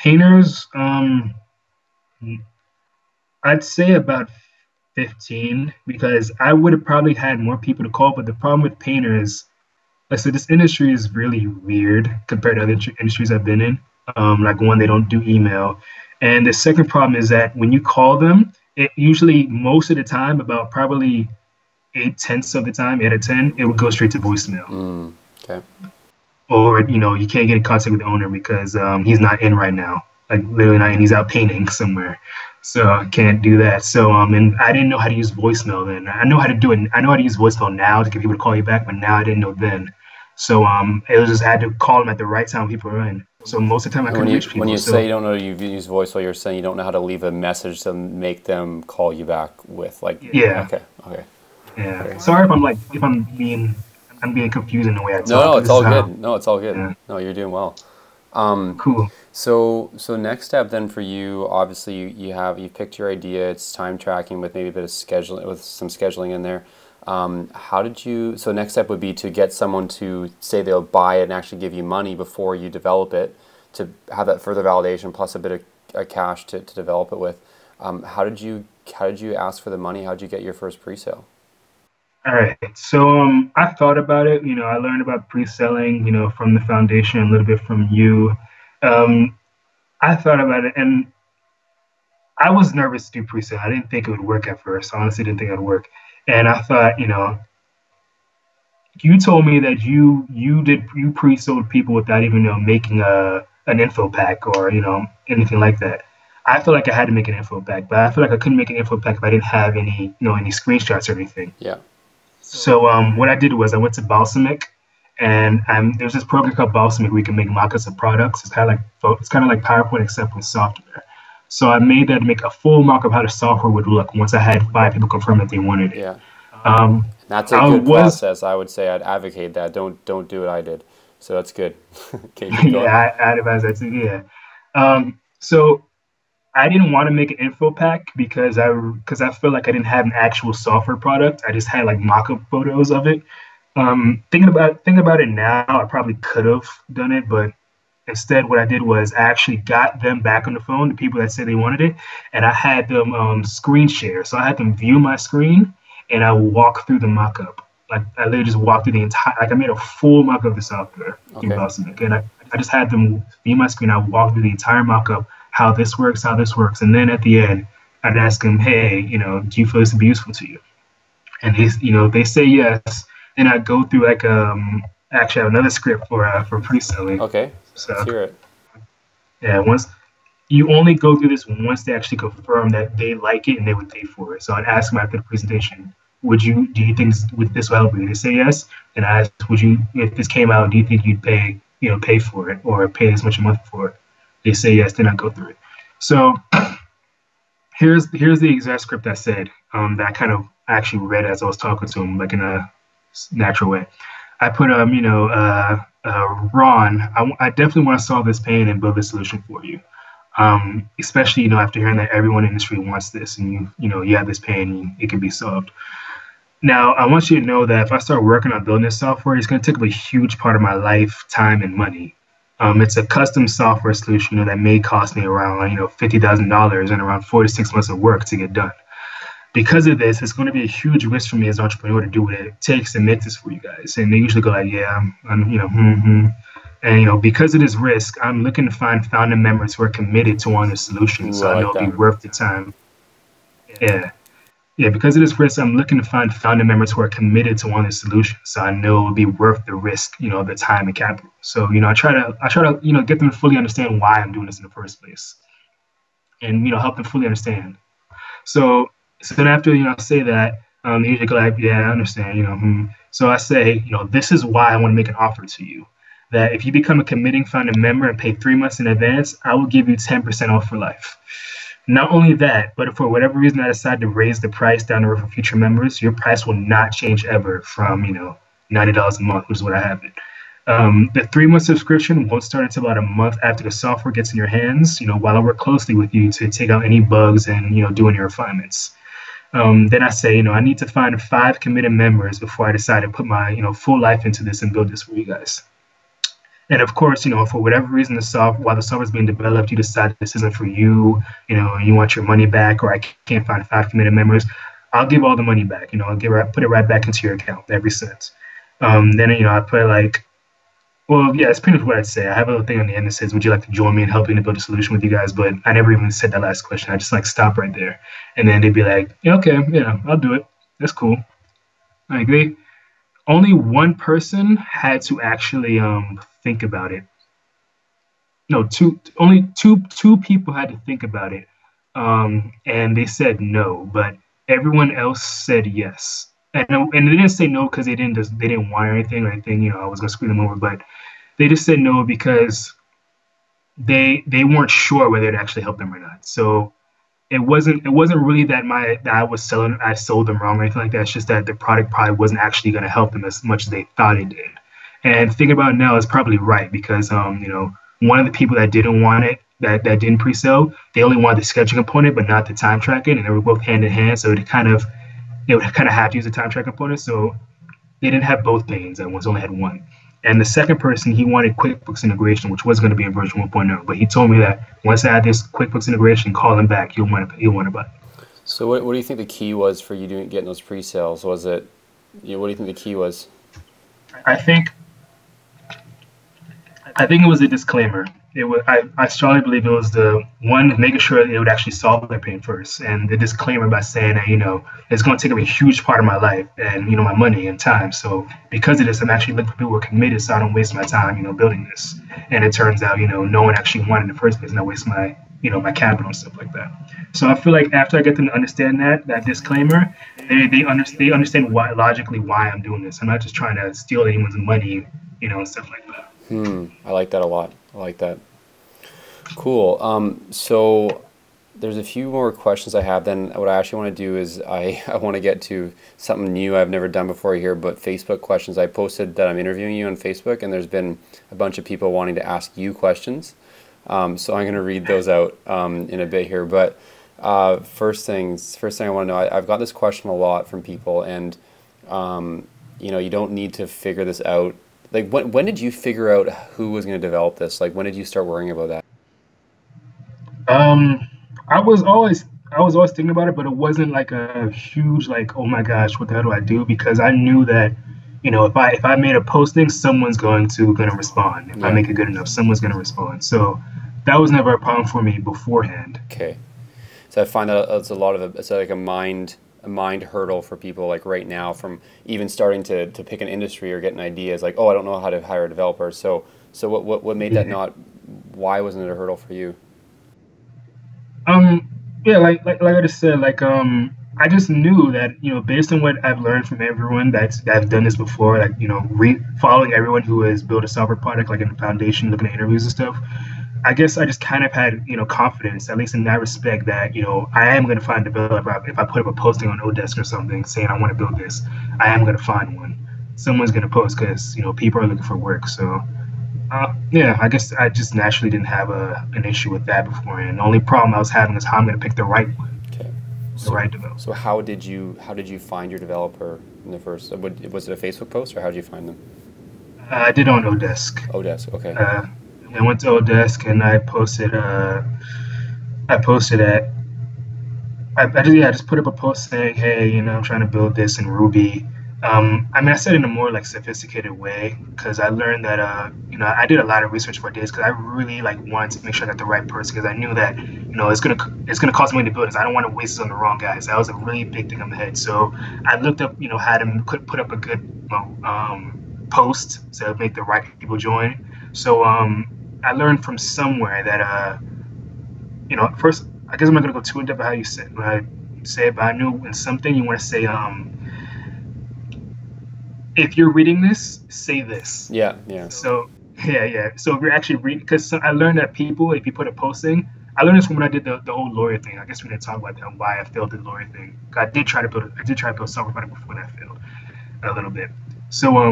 Painters, I'd say about 15 because I would have probably had more people to call. But the problem with painters, like, so this industry is really weird compared to other industries I've been in. Like one, they don't do email. And the second problem is that when you call them, it usually most of the time, about probably 8/10 of the time, 8 out of 10, it would go straight to voicemail. Okay. Or you can't get in contact with the owner because he's not in right now, like literally not in. He's out painting somewhere, so I can't do that. So and I didn't know how to use voicemail then. I know how to do it. I know how to use voicemail now to get people to call you back, but now I didn't know then. So it was just I had to call them at the right time when people were in. So most of the time I And couldn't reach people. when you So say you don't know you use voicemail, you're saying you don't know how to leave a message to make them call you back with like. yeah, Okay. Okay. yeah. Okay. Sorry if I'm being confused in the way I talk. No, it's This all is how- good. No, it's all good. Yeah. No, you're doing well. Cool. So next step then for you, obviously you picked your idea. It's time tracking with maybe a bit of scheduling, with some scheduling in there. So next step would be to get someone to say they'll buy it and actually give you money before you develop it, to have that further validation plus a bit of cash to develop it with. How did you ask for the money? How did you get your first pre-sale? All right. So I thought about it. I learned about pre-selling, from the foundation, a little bit from you. Um, I thought about it, and I was nervous to do pre-sale. I didn't think it would work at first. I honestly didn't think it would work. And I thought, you told me that you pre-sold people without even making an info pack or anything like that. I feel like I had to make an info pack, but I feel like I couldn't make an info pack if I didn't have any screenshots or anything. Yeah. So what I did was I went to Balsamiq, and there's this program called Balsamiq where you can make mock-ups of products. It's kind of like PowerPoint except with software. So I made that to make a full mock of how the software would look once I had 5 people confirm that they wanted it. Yeah. Um, That's a I good was process. I would say I'd advocate that. Don't do what I did. So that's good. Okay, keep going. yeah, I advise that too. Yeah. So I didn't want to make an info pack because I felt like I didn't have an actual software product. I just had like mock-up photos of it. Thinking about it now, I probably could have done it, but instead, what I did was I actually got them back on the phone, the people that said they wanted it, and I had them screen share. So I had them view my screen, and I walk through the mock-up. Like I literally just walked through the entire. Like I made a full mock-up of the software in Okay. Balsamiq, and I just had them view my screen. I walked through the entire mock-up, how this works, and then at the end, I'd ask them, hey, do you feel this would be useful to you? And they say yes. Then I go through like actually I have another script for pre-selling. Okay. So Let's hear it. yeah, once you only go through this once they actually confirm that they like it and they would pay for it. So I'd ask them after the presentation, do you think this will help you? They say yes. And I ask, if this came out, do you think you'd pay for it or pay this much a month for it? They say yes, then I go through it. So here's the exact script I said that I kind of actually read as I was talking to him, like in a natural way. I put Ron, I definitely want to solve this pain and build a solution for you. Especially after hearing that everyone in the industry wants this, and you have this pain, and it can be solved. Now, I want you to know that if I start working on building this software, it's going to take up a huge part of my life, time, and money. It's a custom software solution that may cost me around $50,000 and around 4 to 6 months of work to get done. Because of this, it's going to be a huge risk for me as an entrepreneur to do what it takes to make this for you guys. And they usually go like, yeah, And because of this risk, I'm looking to find founding members who are committed to one of the solutions, so I know it'll be worth the time. Yeah. Yeah, because of this risk, I'm looking to find founding members who are committed to one of the solutions, so I know it'll be worth the risk, the time and capital. So, I try to, get them to fully understand why I'm doing this in the first place, and help them fully understand. So then after I say that, they usually go like, yeah, I understand. So I say, this is why I want to make an offer to you. That if you become a committing founding member and pay 3 months in advance, I will give you 10% off for life. Not only that, but if for whatever reason I decide to raise the price down the road for future members, your price will not change ever from, $90 a month, which is what I have it. The 3 month subscription won't start until about a month after the software gets in your hands, while I work closely with you to take out any bugs and, do any refinements. Then I say, I need to find 5 committed members before I decide to put my, full life into this and build this for you guys. And of course, for whatever reason, while the software is being developed, you decide this isn't for you, you want your money back, or I can't find 5 committed members, I'll give all the money back. I'll put it right back into your account, every cent. Then, I put like, well, yeah, it's pretty much what I'd say. I have a little thing on the end that says, would you like to join me in helping to build a solution with you guys? But I never even said that last question. I just like stop right there. And then they'd be like, yeah, okay, yeah, I'll do it. That's cool. Like only one person had to actually think about it. No, only two people had to think about it. And they said no, but everyone else said yes. And they didn't say no because they didn't want anything. I was gonna screw them over, but they just said no because they weren't sure whether it actually helped them or not. So it wasn't really that I sold them wrong or anything like that. It's just that the product probably wasn't actually going to help them as much as they thought it did. And thinking about it now is probably right because one of the people that didn't want it, that didn't pre-sell, they only wanted the scheduling component but not the time tracking, and they were both hand in hand. So they would kind of have to use the time track component. So they didn't have both pains at once, only had one. And the second person, he wanted QuickBooks integration, which was going to be in version 1.0. But he told me that once I add this QuickBooks integration, call him back. He'll want to buy it. So what do you think the key was for you getting those pre-sales? Was it, what do you think the key was? I think it was a disclaimer. I strongly believe it was the one making sure it would actually solve their pain first, and the disclaimer by saying that it's going to take up a huge part of my life and my money and time. So because of this, I'm actually looking for people who are committed, so I don't waste my time building this. And it turns out no one actually wanted it in the first place, and I waste my my capital and stuff like that. So I feel like after I get them to understand that disclaimer, they understand logically why I'm doing this. I'm not just trying to steal anyone's money, and stuff like that. I like that a lot. I like that. Cool. So there's a few more questions I have. Then what I actually want to do is I want to get to something new I've never done before here, but Facebook questions. I posted that I'm interviewing you on Facebook, and there's been a bunch of people wanting to ask you questions. So I'm going to read those out in a bit here. But first thing I want to know, I've got this question a lot from people, and you don't need to figure this out. Like, when did you figure out who was going to develop this? Like, when did you start worrying about that? I was always thinking about it, but it wasn't like a huge like, oh my gosh, what the hell do I do? Because I knew that, if I made a posting, someone's going to respond. If I make it good enough, someone's going to respond. So that was never a problem for me beforehand. Okay, so I find that it's like a mind hurdle for people like right now, from even starting to pick an industry or getting ideas like, oh, I don't know how to hire a developer. So what made that not? Why wasn't it a hurdle for you? Yeah, like I just said, I just knew that based on what I've learned from everyone that's done this before, like following everyone who has built a software product, like in the foundation, looking at interviews and stuff. I guess I just kind of had confidence, at least in that respect, that I am going to find a developer. If I put up a posting on Odesk or something saying I want to build this, I am going to find one. Someone's going to post because people are looking for work. So yeah, I guess I just naturally didn't have an issue with that beforehand. The only problem I was having is how I'm going to pick the right one. Okay. The right developer. So how did you find your developer in the first? Was it a Facebook post, or how did you find them? I did on Odesk. Odesk, okay. I went to Odesk and I posted I just put up a post saying, hey, I'm trying to build this in Ruby. I said it in a more like sophisticated way because I learned that I did a lot of research for this because I really wanted to make sure I got the right person, because I knew that it's gonna cost money to build this. I don't want to waste it on the wrong guys. That was a really big thing in my head. So I looked up how to put up a good post to make the right people join. So I learned from somewhere that first, I guess I'm not gonna go too in depth about how you say it, but I knew in something you want to say if you're reading this, say this. Yeah. So yeah. So if you're actually reading, because I learned that people, if you put a posting, I learned this from when I did the whole lawyer thing. I guess we didn't talk about that, why I failed the lawyer thing. I did try to build software product before that failed a little bit. So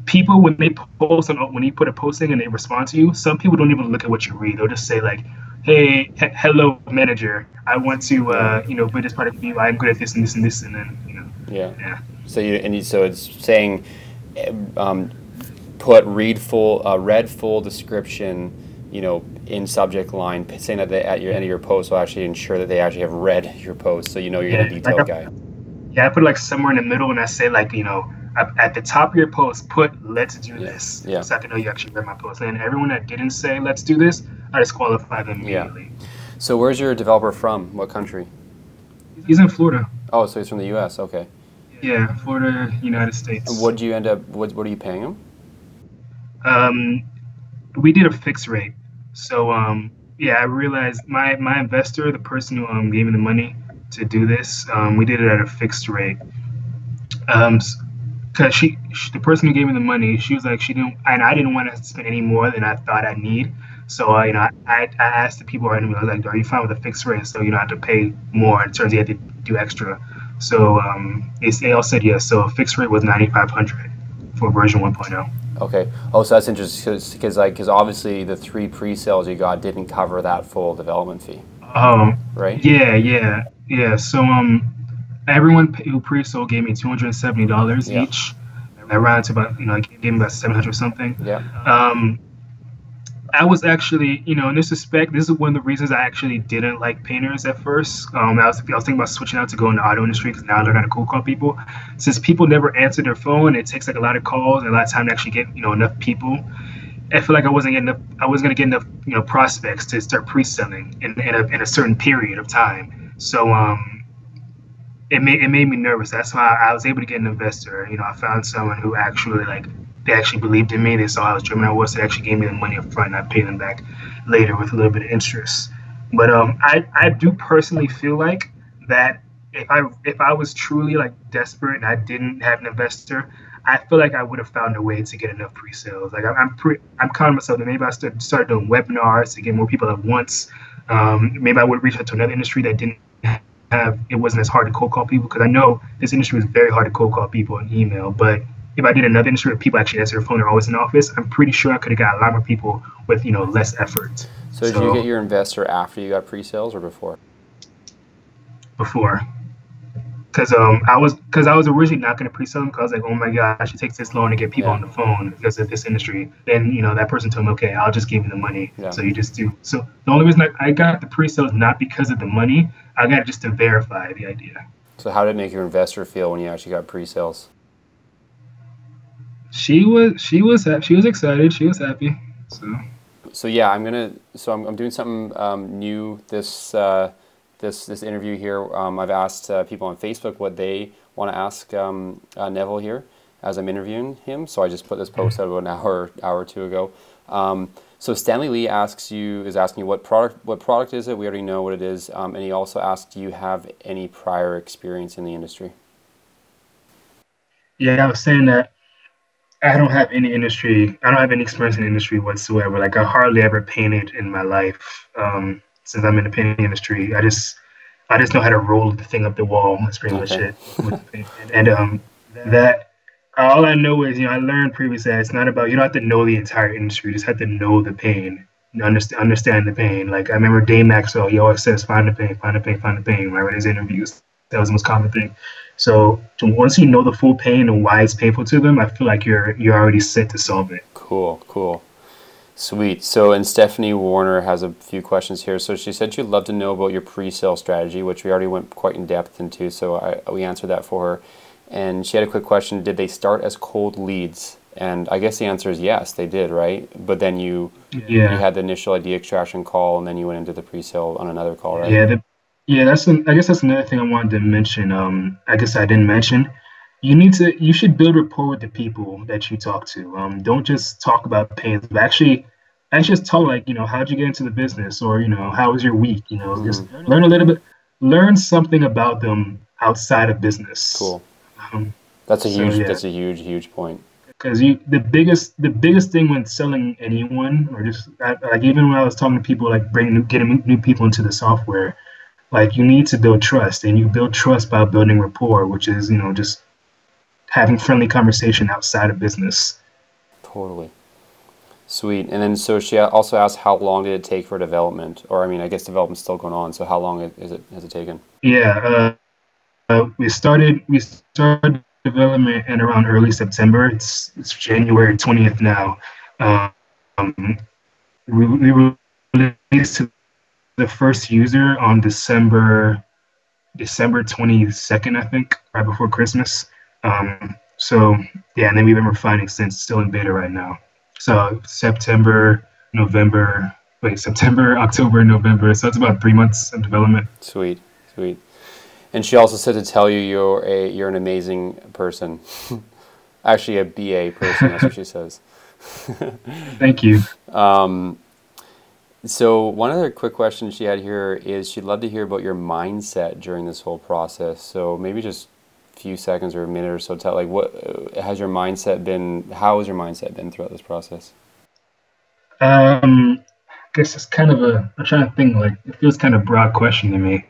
people, when they post on, when you put a posting and they respond to you, some people don't even look at what you read. They'll just say like, "Hey, hello, manager. I want to build this product for you. I'm good at this and this and this," and then Yeah. yeah. So it's saying, put read full description, in subject line, saying that they, at your end of your post will actually ensure that they actually have read your post, so you're a detailed guy. Yeah, I put like somewhere in the middle, and I say like, at the top of your post, put "Let's do this," Yeah. so I can know you actually read my post. And everyone that didn't say "Let's do this," I disqualify them immediately. Yeah. So where's your developer from? What country? He's in Florida. Oh, so he's from the U.S. Okay. Yeah, Florida, United States. And what do you end up? What are you paying him? We did a fixed rate. So yeah, I realized my investor, the person who gave me the money to do this, we did it at a fixed rate. Because the person who gave me the money, she was like, she didn't, and I didn't want to spend any more than I thought I'd need. So I asked the people around me, I was like, "Are you fine with a fixed rate? So you don't have to pay more. In terms you have to do extra." So they all said yes. So a fixed rate was 9,500 for version 1.0. Okay. Oh, so that's interesting because obviously the 3 pre-sales you got didn't cover that full development fee. Right? Yeah. So everyone who pre-sold gave me $270 each. That rounded to about gave me about 700 something. Yeah. I was actually, in this respect, this is one of the reasons I actually didn't like painters at first. I was thinking about switching out to go in the auto industry because now they're going to cold call people. Since people never answer their phone, it takes like a lot of calls and a lot of time to actually get enough people. I feel like I wasn't going to get enough prospects to start pre-selling in a certain period of time. So it made me nervous. That's why I was able to get an investor. I found someone who actually they actually believed in me. They saw how driven I was. They actually gave me the money up front, and I paid them back later with a little bit of interest. But I do personally feel like that if I was truly desperate and I didn't have an investor, I feel like I would have found a way to get enough pre-sales. I'm counting myself that maybe I started doing webinars to get more people at once. Maybe I would reach out to another industry that didn't have, it wasn't as hard to cold call people, because I know this industry is very hard to cold call people in email. But if I did another industry where people actually answer their phone, they're always in the office, I'm pretty sure I could have got a lot more people with less effort. So did you get your investor after you got pre-sales or before? Before. Because I was originally not going to pre-sell them, because I was like, oh my gosh, it takes this long to get people on the phone because of this industry. Then that person told me, okay, I'll just give you the money. Yeah. So you just do. So the only reason I got the pre-sales not because of the money, I got it just to verify the idea. So how did it make your investor feel when you actually got pre-sales? She was excited. She was happy. So yeah, I'm doing something new this interview here. I've asked people on Facebook what they want to ask Neville here as I'm interviewing him. So I just put this post out about an hour or two ago. So Stanley Lee is asking you what product is it? We already know what it is. And he also asked, do you have any prior experience in the industry? Yeah, I was saying that I don't have any experience in the industry whatsoever. I hardly ever painted in my life. Since I'm in the painting industry, I just know how to roll the thing up the wall. That's pretty much it. And that all I know is, I learned previously that it's not about, you don't have to know the entire industry. You just have to know the pain, understand the pain. I remember Dave Maxwell, he always says, find the pain, find the pain, find the pain. When I read his interviews, that was the most common thing. So once you know the full pain and why it's painful to them, I feel like you're already set to solve it. Cool. Sweet. So, and Stephanie Warner has a few questions here. So she said she'd love to know about your pre-sale strategy, which we already went quite in depth into. So we answered that for her. And she had a quick question. Did they start as cold leads? And I guess the answer is yes, they did, right? But then you had the initial idea extraction call, and then you went into the pre-sale on another call, right? I guess that's another thing I wanted to mention. I guess I didn't mention. You should build rapport with the people that you talk to. Don't just talk about pains, but actually just talk how'd you get into the business, or how was your week? Just learn a little bit, learn something about them outside of business. Cool. That's a huge point. because you the biggest thing when selling anyone or just like even when I was talking to people like getting new people into the software, like you need to build trust, and you build trust by building rapport, which is just having friendly conversation outside of business. Totally. Sweet. And then so she also asked how long did it take for development? Or I mean, I guess development's still going on. So how long has it taken? Yeah, we started development in around early September. It's January 20th now. Um, we released to the first user on December 22nd, I think, right before Christmas. So yeah, and then we've been refining since, still in beta right now. So November, September, October, November. So it's about 3 months of development. Sweet. Sweet. And she also said to tell you you're an amazing person. Actually, a BA person. That's what she says. Thank you. So one other quick question she had here is she'd love to hear about your mindset during this whole process. So maybe just a few seconds or a minute or so. Tell what has your mindset been? How has your mindset been throughout this process? I guess it's kind of I'm trying to think, like, it feels kind of broad question to me.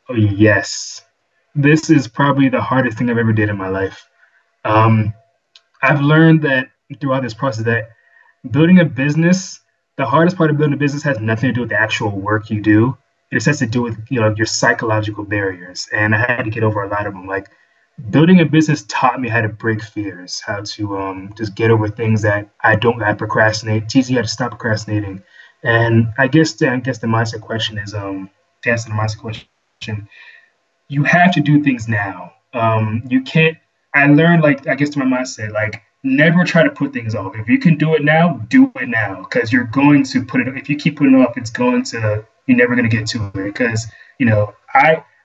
Oh, yes. This is probably the hardest thing I've ever did in my life. Um, I've learned that throughout this process that building a business, the hardest part of building a business has nothing to do with the actual work you do. It just has to do with, your psychological barriers. And I had to get over a lot of them. Like building a business taught me how to break fears, how to just get over things that I procrastinate, teach you how to stop procrastinating. And I guess the mindset question is to answer the mindset question, you have to do things now. You can't. I learned, like, I guess to my mindset, like, never try to put things off. If you can do it now, do it now, because you're going to put it. If you keep putting it off, you're never going to get to it. Because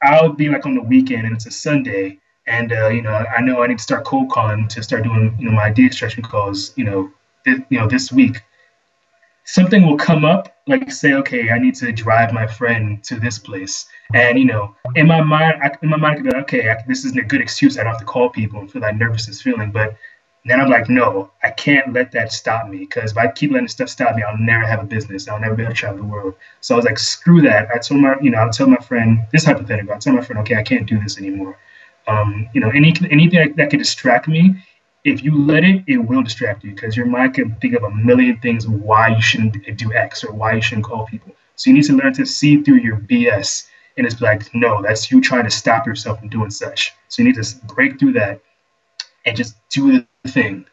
I'll be like on the weekend and it's a Sunday, and I know I need to start cold calling to start doing my idea extraction calls. This week something will come up, like say, okay, I need to drive my friend to this place, and in my mind, I could be like, okay, this isn't a good excuse. I don't have to call people and feel that nervousness feeling, but then I'm like, no, I can't let that stop me, because if I keep letting stuff stop me, I'll never have a business. I'll never be able to travel the world. So I was like, screw that. I'll tell my friend, this hypothetical. I'll tell my friend, okay, I can't do this anymore. Anything that could distract me, if you let it, it will distract you, because your mind can think of a million things why you shouldn't do X or why you shouldn't call people. So you need to learn to see through your BS and it's like, no, that's you trying to stop yourself from doing such. So you need to break through that and just do the thing.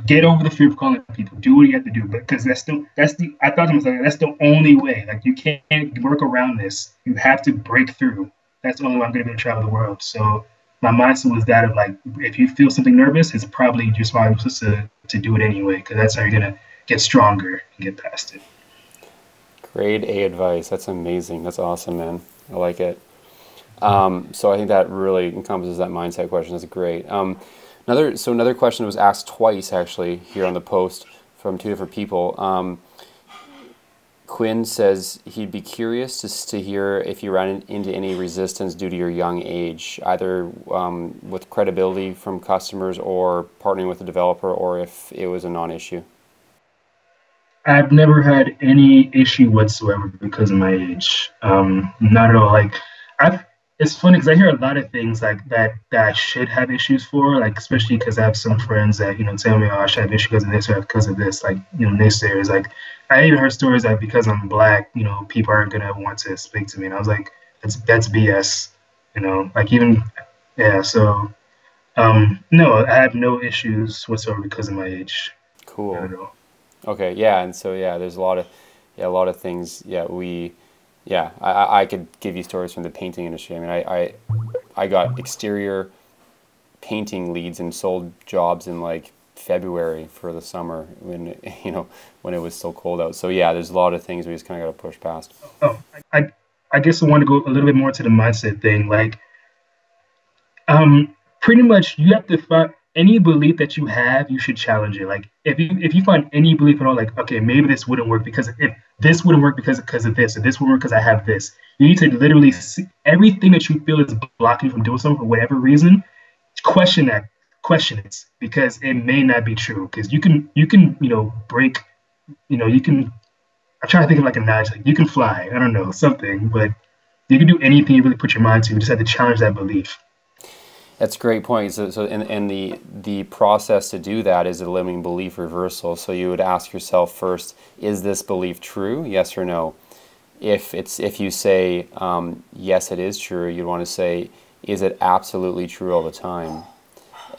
Get over the fear of calling people. Do what you have to do, because I thought to myself, that's the only way. Like, you can't work around this. You have to break through. That's the only way I'm going to be able to travel the world. So my mindset was that of like, if you feel something nervous, it's probably just why I'm supposed to do it anyway, because that's how you're going to get stronger and get past it. Grade A advice. That's amazing. That's awesome, man. I like it. So I think that really encompasses that mindset question. That's great. Another question was asked twice actually here on the post from two different people. Quinn says he'd be curious to hear if you ran into any resistance due to your young age, either with credibility from customers or partnering with a developer, or if it was a non-issue. I've never had any issue whatsoever because of my age. Not at all. Like, I've. It's funny because I hear a lot of things like that I should have issues for, like, especially because I have some friends that tell me, oh, I should have issues because of this or because of this. Like, naysayers. Like, I even heard stories that because I'm black, people aren't gonna want to speak to me, and I was like, that's BS. Like, even, yeah. So no, I have no issues whatsoever because of my age. Not Cool. at all. Okay. Yeah. And so yeah, there's a lot of things. I could give you stories from the painting industry. I mean, I got exterior painting leads and sold jobs in like February for the summer when when it was still cold out. So yeah, there's a lot of things we just kind of got to push past. Oh, I I guess I want to go a little bit more to the mindset thing. Like, pretty much you have to find. any belief that you have, you should challenge it. Like if you find any belief at all, like okay, maybe this wouldn't work because if this wouldn't work because of this, or this wouldn't work because I have this. You need to literally see everything that you feel is blocking you from doing something for whatever reason. Question that, question it, because it may not be true. Because you can break, you can. I'm trying to think of like a notch. Like you can fly. I don't know something, but you can do anything you really put your mind to. You just have to challenge that belief. That's a great point. So and the process to do that is a limiting belief reversal. So you would ask yourself first, is this belief true? Yes or no? If you say yes, it is true, you'd want to say, is it absolutely true all the time?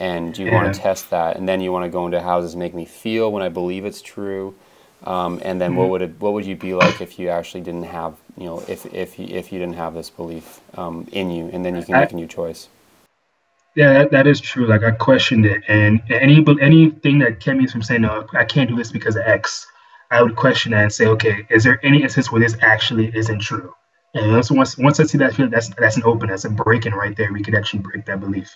And you want to test that, and then you want to go into how does this make me feel when I believe it's true, and then what would you be like if you actually didn't have if you didn't have this belief in you, and then you can make a new choice. Yeah, that is true. Like I questioned it, and anything that kept me from saying no, I can't do this because of X, I would question that and say, okay, is there any instance where this actually isn't true? And once I see that, feel that's an open, that's a break-in right there. We could actually break that belief.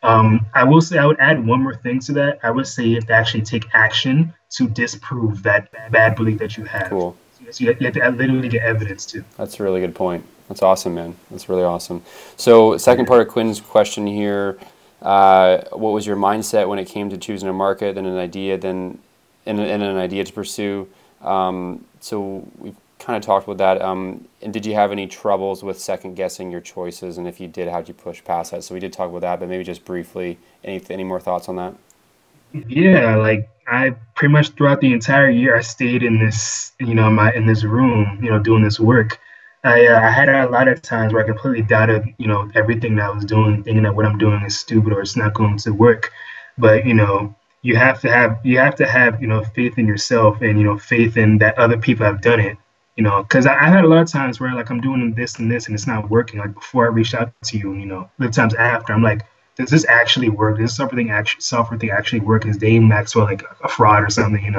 I will say I would add one more thing to that. I would say you have to actually take action to disprove that bad belief that you have. Cool. So you have to literally get evidence too. That's a really good point. That's awesome, man. That's really awesome. So, second part of Quinn's question here: what was your mindset when it came to choosing a market, then an idea, and an idea to pursue? So we've kind of talked about that. And did you have any troubles with second guessing your choices? And if you did, how did you push past that? So we did talk about that, but maybe just briefly, any more thoughts on that? Yeah, like I pretty much throughout the entire year I stayed in this, in this room, doing this work. I had a lot of times where I completely doubted, everything that I was doing, thinking that what I'm doing is stupid or it's not going to work. But you have to have faith in yourself and faith in that other people have done it. Because I had a lot of times where like I'm doing this and this and it's not working. Like before I reached out to you, the times after I'm like, does this actually work? Does this software thing actually work? Is Dave Maxwell like a fraud or something?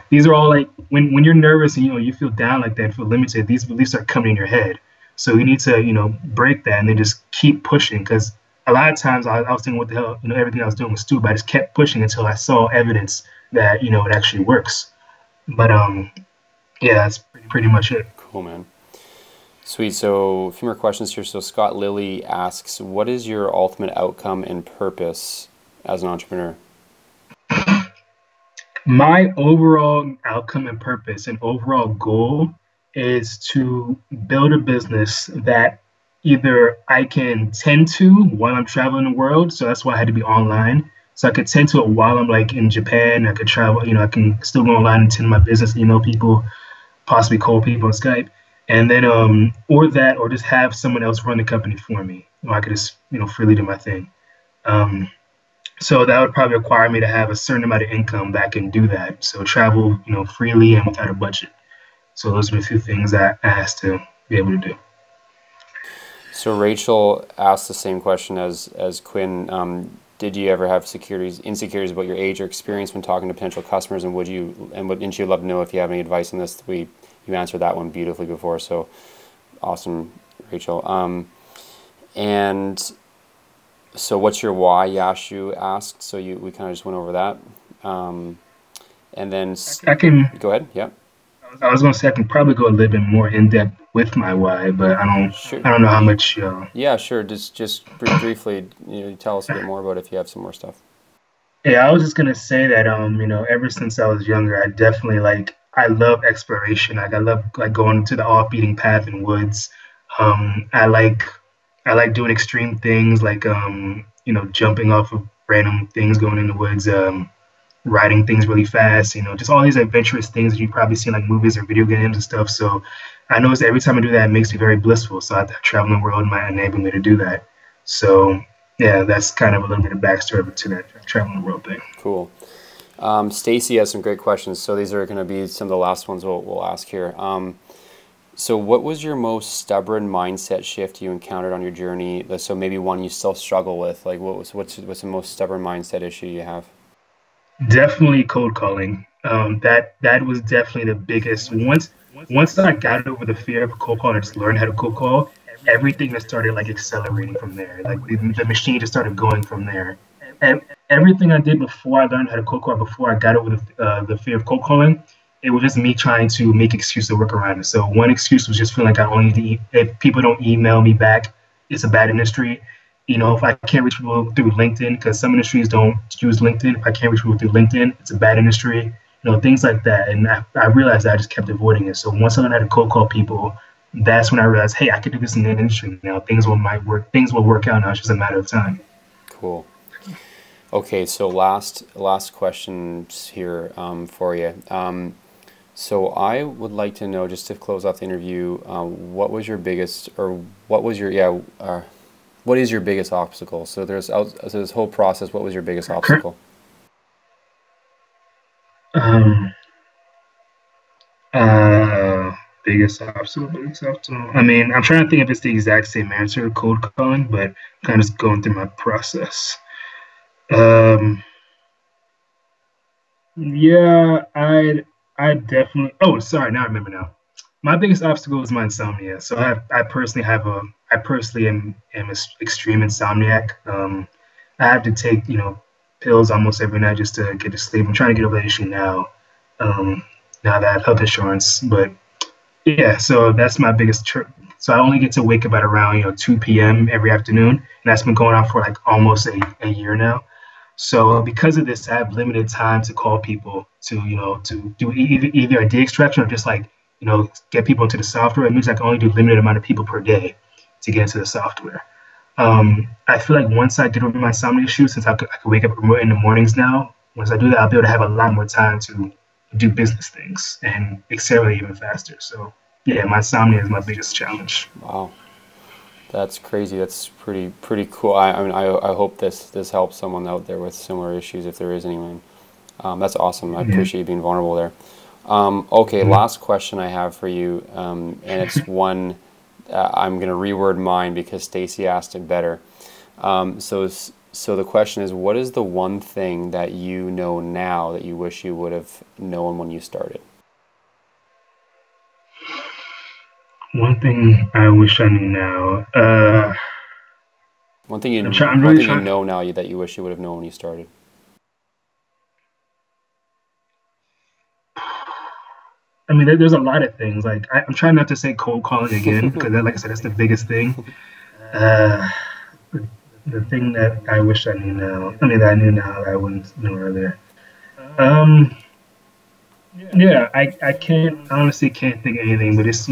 These are all like when you're nervous and you feel down like that, feel limited. These beliefs are coming in your head, so you need to break that and then just keep pushing. Because a lot of times I was thinking, what the hell, everything I was doing was stupid. I just kept pushing until I saw evidence that it actually works. But yeah, that's pretty much it. Cool, man. Sweet. So a few more questions here. So Scott Lilly asks, what is your ultimate outcome and purpose as an entrepreneur? My overall outcome and purpose and overall goal is to build a business that either I can tend to while I'm traveling the world. So that's why I had to be online. So I could tend to it while I'm like in Japan. I could travel, I can still go online and tend to my business, email people, possibly call people on Skype. And then, or just have someone else run the company for me. I could just, freely do my thing. Um, so that would probably require me to have a certain amount of income that can do that. So travel, freely and without a budget. So those are the few things that I asked to be able to do. So Rachel asked the same question as Quinn. Did you ever have insecurities about your age or experience when talking to potential customers, and and she'd love to know if you have any advice on this. You answered that one beautifully before, so awesome, Rachel. And so what's your why, Yashu asked. So we kind of just went over that. And then I can go ahead. Yeah. I was going to say I can probably go a little bit more in depth with my why, but Sure. I don't know how much. Yeah, sure. Just briefly, tell us a bit more about if you have some more stuff. Yeah, I was just gonna say that ever since I was younger, I definitely I love exploration. Like I love like going to the off-beaten path in woods. I like doing extreme things like jumping off of random things, going in the woods, riding things really fast. Just all these adventurous things that you probably see in like movies or video games and stuff. So I notice that every time I do that, it makes me very blissful. So I travel the world might enable me to do that. So yeah, that's kind of a little bit of backstory to that traveling the world thing. Cool. Stacy has some great questions. So these are going to be some of the last ones we'll ask here. So what was your most stubborn mindset shift you encountered on your journey? So maybe one you still struggle with. Like what's the most stubborn mindset issue you have? Definitely cold calling. That was definitely the biggest. Once I got over the fear of cold calling, I just learned how to cold call. Everything just started like accelerating from there. Like the machine just started going from there. And everything I did before I learned how to cold call, before I got over the fear of cold calling, it was just me trying to make excuses to work around it. So one excuse was just feeling like I only need to if people don't email me back, it's a bad industry. If I can't reach people through LinkedIn, because some industries don't use LinkedIn, if I can't reach people through LinkedIn, it's a bad industry. Things like that. And I realized that I just kept avoiding it. So once I learned how to cold call people, that's when I realized, hey, I could do this in the industry now. Might work. Things will work out now. It's just a matter of time. Cool. Okay, so last questions here for you. So I would like to know, just to close off the interview, what is your biggest obstacle? So this whole process, what was your biggest obstacle? Biggest obstacle. I mean, I'm trying to think if it's the exact same answer, cold calling, but I'm kind of just going through my process. Yeah, I definitely. Oh, sorry. Now I remember now. My biggest obstacle is my insomnia. So I personally am extreme insomniac. I have to take pills almost every night just to get to sleep. I'm trying to get over that issue now. Um, now that I have health insurance, but yeah, so that's my biggest trip. So I only get to wake up at around 2 p.m. every afternoon, and that's been going on for like almost a year now. So because of this, I have limited time to call people to do either a data extraction or just like get people into the software. It means I can only do limited amount of people per day to get into the software. I feel like once I get over my insomnia issue, since I could wake up in the mornings now, once I do that, I'll be able to have a lot more time to do business things and accelerate even faster. So yeah, my insomnia is my biggest challenge. Wow. That's crazy. That's pretty cool. I mean, I hope this helps someone out there with similar issues, if there is anyone. That's awesome. I appreciate you being vulnerable there. Okay, last question I have for you, and it's one I'm going to reword mine because Stacy asked it better. So the question is, what is the one thing that you know now that you wish you would have known when you started? One thing I wish I knew now. One thing you know now that you wish you would have known when you started. I mean, there's a lot of things. Like I'm trying not to say cold calling again because, like I said, that's the biggest thing. The thing that I wish I knew now. I mean, that I knew now that I wouldn't know earlier. Yeah, I honestly can't think of anything, but it's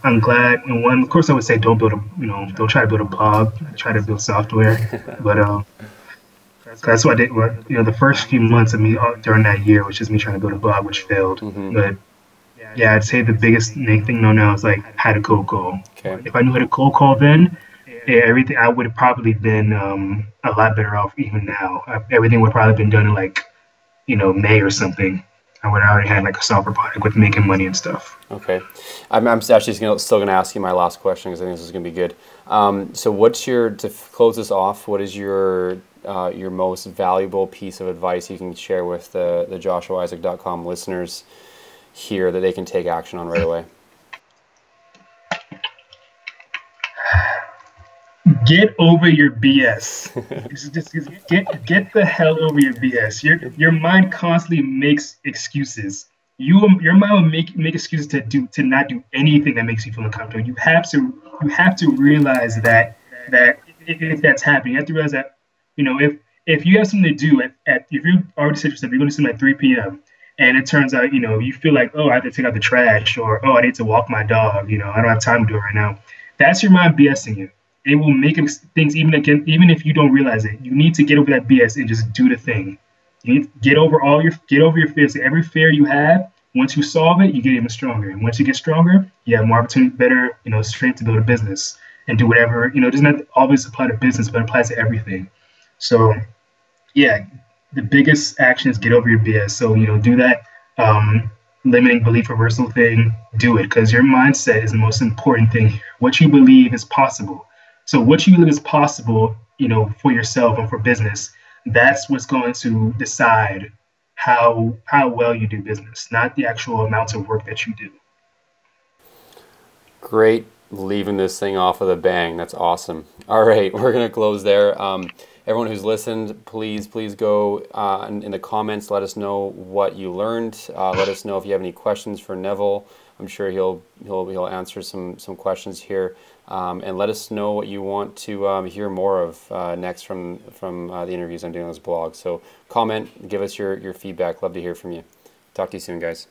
I'm glad. And one, of course, I would say don't don't try to build a blog, try to build software. But that's what I did. The first few months of me during that year, which is me trying to build a blog, which failed. But yeah, I'd say the biggest thing now is like how to cold call. Okay. If I knew how to cold call then, yeah, everything I would have probably been a lot better off even now. Everything would have probably been done in like May or something. I would have already had like a software product with making money and stuff. Okay, I'm actually still going to ask you my last question because I think this is going to be good. So, to close this off? What is your most valuable piece of advice you can share with the JoshuaIsaac.com listeners here that they can take action on right away? Get over your BS. just get the hell over your BS. Your mind constantly makes excuses. Your mind will make excuses to not do anything that makes you feel uncomfortable. You have to realize that if that's happening, you have to realize that if you have something to do if you already said yourself you're going to sleep at 3 p.m. and it turns out you feel like, oh, I have to take out the trash, or oh, I need to walk my dog, I don't have time to do it right now. That's your mind BSing you. It will make things even if you don't realize it. You need to get over that BS and just do the thing. You need to get over your fears. Every fear you have, once you solve it, you get even stronger. And once you get stronger, you have more opportunity, better, strength to build a business and do whatever. It doesn't have to always apply to business, but it applies to everything. So yeah, the biggest action is get over your BS. So do that limiting belief reversal thing. Do it, because your mindset is the most important thing. What you believe is possible. So what you believe is possible, for yourself and for business, that's what's going to decide how well you do business, not the actual amounts of work that you do. Great leaving this thing off with a bang. That's awesome. All right, we're gonna close there. Everyone who's listened, please go in the comments. Let us know what you learned. Let us know if you have any questions for Neville. I'm sure he'll answer some questions here. And let us know what you want to hear more of next from the interviews I'm doing on this blog. So comment, give us your feedback. Love to hear from you. Talk to you soon, guys.